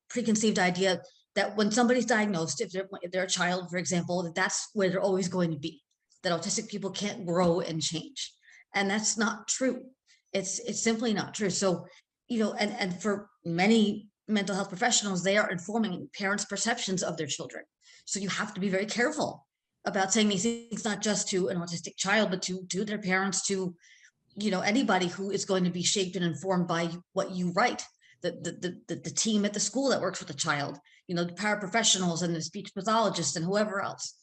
S20: preconceived idea that when somebody's diagnosed, if they're a child, for example, that's where they're always going to be, that autistic people can't grow and change. And that's not true. It's simply not true. So, and for many mental health professionals, they are informing parents' perceptions of their children. So you have to be very careful about saying these things, not just to an autistic child, but to their parents, to, anybody who is going to be shaped and informed by what you write. The team at the school that works with the child, the paraprofessionals and the speech pathologists and whoever else.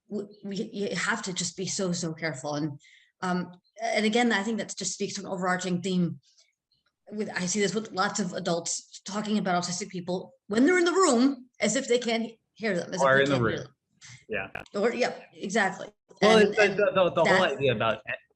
S20: You have to just be so careful. And again, I think that just speaks to an overarching theme. I see this with lots of adults talking about autistic people when they're in the room, as if they can't hear them. As
S15: Or
S20: if
S15: in
S20: they
S15: the
S20: can't
S15: room.
S20: hear them.
S15: Yeah.
S20: Or yeah, exactly.
S15: Well,
S20: And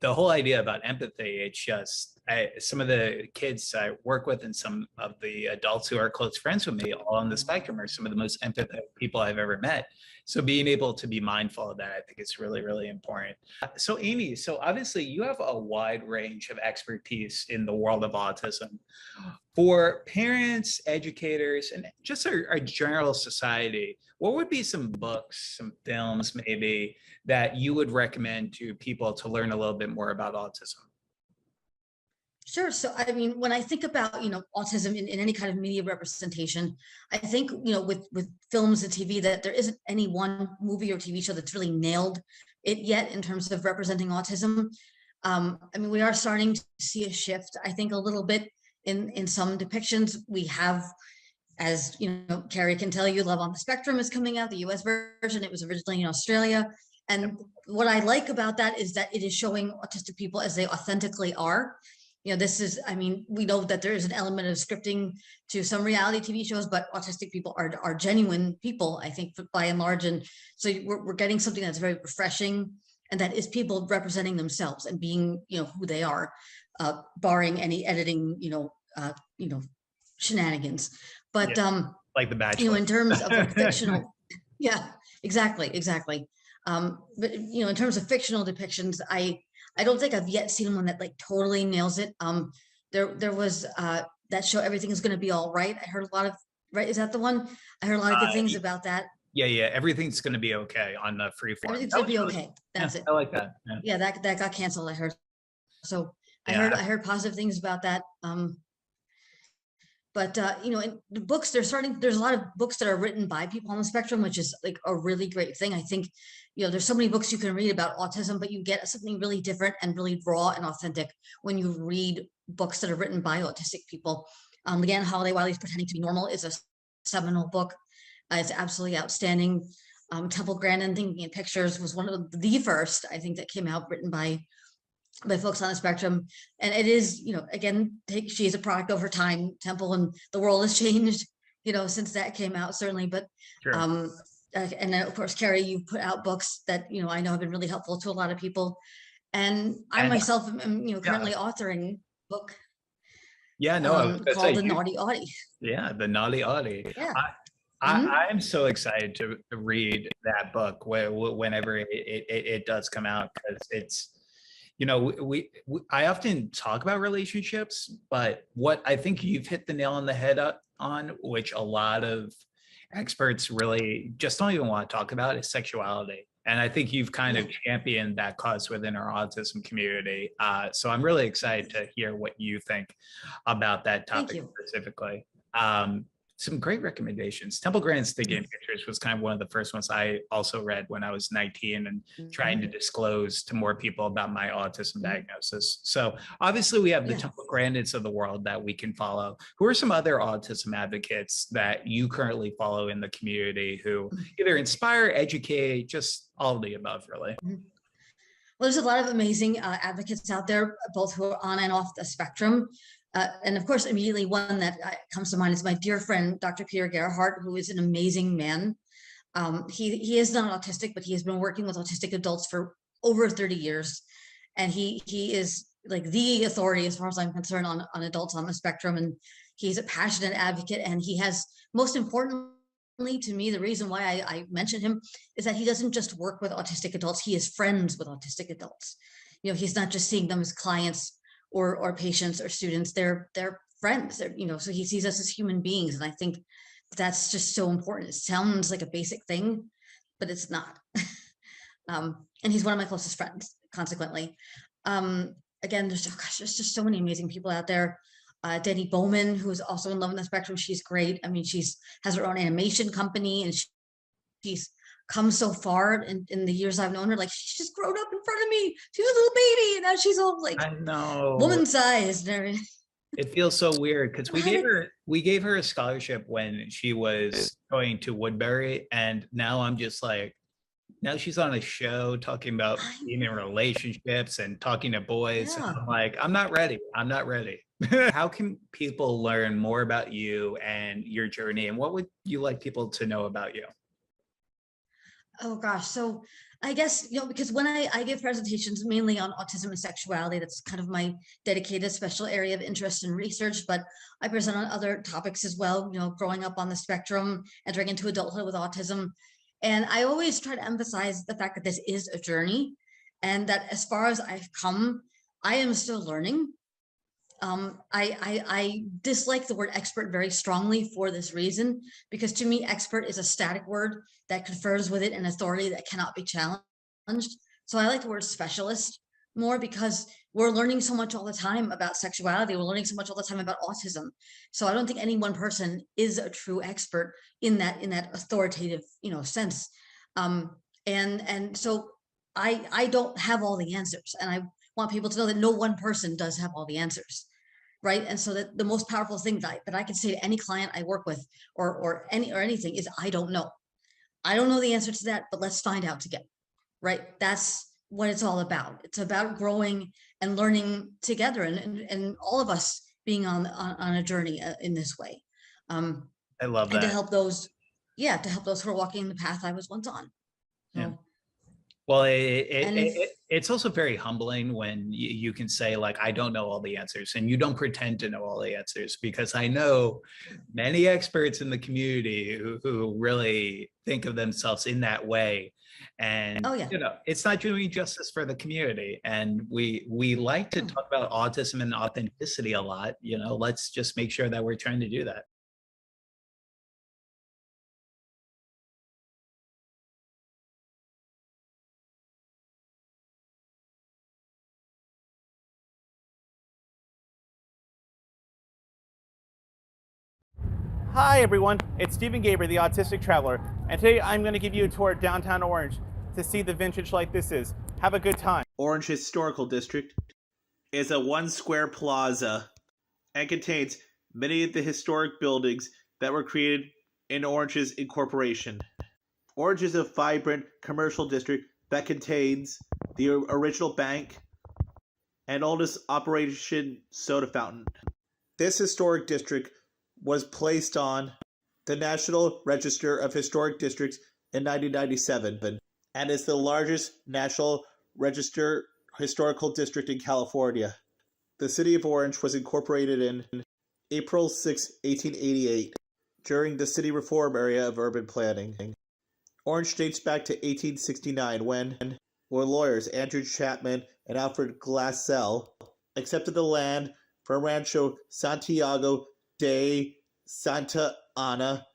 S15: the whole idea about empathy, it's just some of the kids I work with and some of the adults who are close friends with me all on the spectrum are some of the most empathetic people I've ever met. So being able to be mindful of that, I think is really, really important. So Amy, so obviously you have a wide range of expertise in the world of autism. For parents, educators, and just our general society, what would be some books, some films maybe, that you would recommend to people to learn a little bit more about autism?
S20: Sure. So, when I think about, autism in any kind of media representation, I think, with films and TV, that there isn't any one movie or TV show that's really nailed it yet in terms of representing autism. We are starting to see a shift, I think, a little bit in some depictions. We have, as Carrie can tell you, Love on the Spectrum is coming out, the US version. It was originally in Australia. And what I like about that is that it is showing autistic people as they authentically are. This is, we know that there is an element of scripting to some reality TV shows, but autistic people are genuine people, I think, by and large. And so we're getting something that's very refreshing, and that is people representing themselves and being, who they are, barring any editing, shenanigans. But
S15: like The Bachelor.
S20: in terms of fictional, yeah, exactly. But in terms of fictional depictions, I don't think I've yet seen one that like totally nails it. There was that show Everything Is Going to Be All Right. I heard a lot of, right? Is that the one? I heard a lot of good things about that.
S15: Yeah, Everything's Gonna Be Okay on the Freeform.
S20: Everything's Gonna Be Okay. That's it.
S15: I like that.
S20: Yeah, that got canceled, I heard. So I
S15: Yeah.
S20: heard positive things about that. But you know, in the books, there's a lot of books that are written by people on the spectrum, which is like a really great thing. I think, you know, there's so many books you can read about autism, but you get something really different and really raw and authentic when you read books that are written by autistic people. Leanne Holiday Wiley's Pretending to Be Normal is a seminal book. It's absolutely outstanding. Temple Grandin Thinking in Pictures was one of the first, I think, that came out written by folks on the spectrum. And it is, you know, again, she is a product of her time, Temple, and the world has changed, you know, since that came out, certainly. But
S15: Sure.
S20: and then, of course, Carrie, you've put out books that, you know, I know have been really helpful to a lot of people. And I myself am, you know, currently authoring a book
S15: Yeah, no, I was gonna
S20: called
S15: say,
S20: The Naughty Audie.
S15: Yeah, The Naughty Audie.
S20: Yeah.
S15: I am so excited to read that book whenever it does come out, because it's, you know, I often talk about relationships, but what I think you've hit the nail on the head on, which a lot of experts really just don't even want to talk about, is sexuality. And I think you've kind of championed that cause within our autism community. So I'm really excited to hear what you think about that topic specifically. Some great recommendations. Temple Grandin's Thinking in Pictures was kind of one of the first ones I also read when I was 19 and trying to disclose to more people about my autism diagnosis. So obviously we have the Temple Grandins of the world that we can follow. Who are some other autism advocates that you currently follow in the community who either inspire, educate, just all of the above, really?
S20: Well, there's a lot of amazing advocates out there, both who are on and off the spectrum. And of course, immediately one that comes to mind is my dear friend, Dr. Peter Gerhardt, who is an amazing man. He is not autistic, but he has been working with autistic adults for over 30 years. And he is like the authority, as far as I'm concerned, on adults on the spectrum. And he's a passionate advocate. And he has, most importantly to me, the reason why I mention him is that he doesn't just work with autistic adults, he is friends with autistic adults. You know, he's not just seeing them as clients or patients or students, they're friends, you know, so he sees us as human beings. And I think that's just so important. It sounds like a basic thing, but it's not. And he's one of my closest friends, consequently. Again, there's just so many amazing people out there. Dani Bowman, who is also in Love on the Spectrum, she's great. I mean, has her own animation company, and she's come so far in the years I've known her. Like, she's just grown up in front of me. She was a little baby, and now she's all like,
S15: I know,
S20: woman sized and everything.
S15: It feels so weird because we gave her a scholarship when she was going to Woodbury, and now I'm just like, now she's on a show talking about being in relationships and talking to boys. And I'm like, I'm not ready. I'm not ready. How can people learn more about you and your journey, and what would you like people to know about you?
S20: Oh gosh, so I guess, you know, because when I give presentations mainly on autism and sexuality, that's kind of my dedicated special area of interest and research, but I present on other topics as well, you know, growing up on the spectrum, entering into adulthood with autism. And I always try to emphasize the fact that this is a journey, and that as far as I've come, I am still learning. I dislike the word expert very strongly for this reason, because to me, expert is a static word that confers with it an authority that cannot be challenged. So I like the word specialist more, because we're learning so much all the time about sexuality. We're learning so much all the time about autism. So I don't think any one person is a true expert in that authoritative, you know, sense. And so I don't have all the answers, and I want people to know that no one person does have all the answers. Right. And so that the most powerful thing that I can say to any client I work with or anything is, I don't know. I don't know the answer to that, but let's find out together. Right. That's what it's all about. It's about growing and learning together, and all of us being on a journey in this way.
S15: I love that.
S20: And to help those who are walking the path I was once on. So,
S15: Well,
S20: And
S15: it's also very humbling when you can say, like, I don't know all the answers, and you don't pretend to know all the answers, because I know many experts in the community who really think of themselves in that way. And,
S20: Oh, yeah.
S15: you know, it's not doing justice for the community. And we like to talk about autism and authenticity a lot. You know, let's just make sure that we're trying to do that.
S2: Hi everyone, it's Stephen Gaiber, the Autistic Traveler, and today I'm going to give you a tour of downtown Orange to see the vintage like this is. Have a good time.
S3: Orange Historical District is a 1 square plaza and contains many of the historic buildings that were created in Orange's incorporation. Orange is a vibrant commercial district that contains the original bank and oldest operation soda fountain. This historic district was placed on the National Register of Historic Districts in 1997 and is the largest National Register historical district in California. The city of Orange was incorporated in April 6, 1888 during the city reform era of urban planning. Orange dates back to 1869 when lawyers Andrew Chapman and Alfred Glassell accepted the land from Rancho Santiago de Santa Ana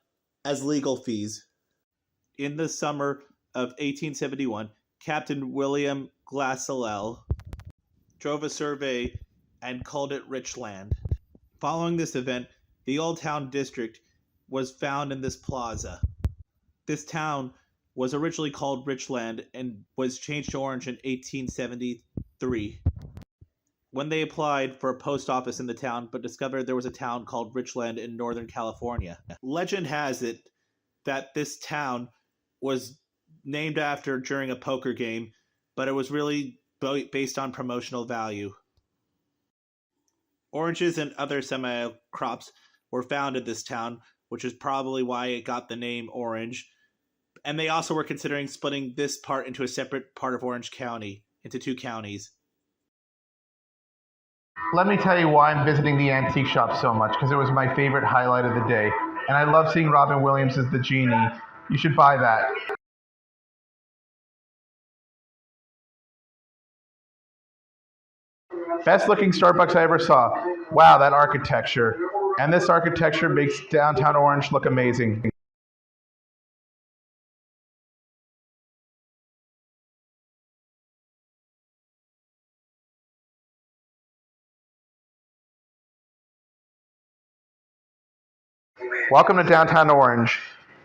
S3: as legal fees. In the summer of 1871, Captain William Glassell drove a survey and called it Richland. Following this event, the Old Town District was found in this plaza. This town was originally called Richland and was changed to Orange in 1873. When they applied for a post office in the town, but discovered there was a town called Richland in Northern California. Legend has it that this town was named after during a poker game, but it was really based on promotional value. Oranges and other semi-crops were found in this town, which is probably why it got the name Orange. And they also were considering splitting this part into a separate part of Orange County, into 2 counties.
S21: Let me tell you why I'm visiting the antique shop so much, because it was my favorite highlight of the day. And I love seeing Robin Williams as the genie. You should buy that. Best looking Starbucks I ever saw. Wow, that architecture. And this architecture makes downtown Orange look amazing. Welcome to downtown Orange.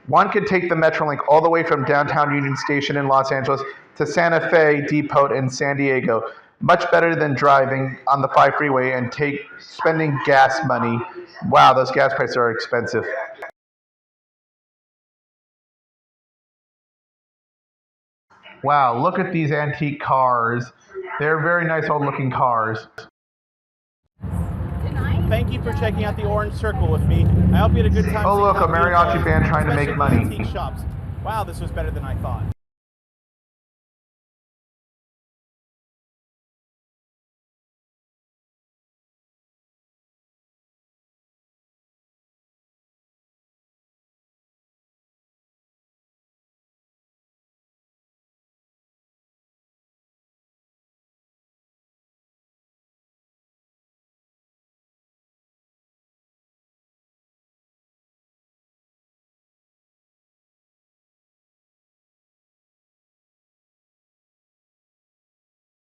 S21: One could take the Metrolink all the way from downtown Union Station in Los Angeles to Santa Fe Depot in San Diego. Much better than driving on the 5 freeway and spending gas money. Wow, those gas prices are expensive. Wow, look at these antique cars. They're very nice old looking cars.
S2: Thank you for checking out the Orange Circle with me. I hope you had a good time.
S21: Oh look, a mariachi band trying to make money.
S2: Antique shops. Wow, this was better than I thought.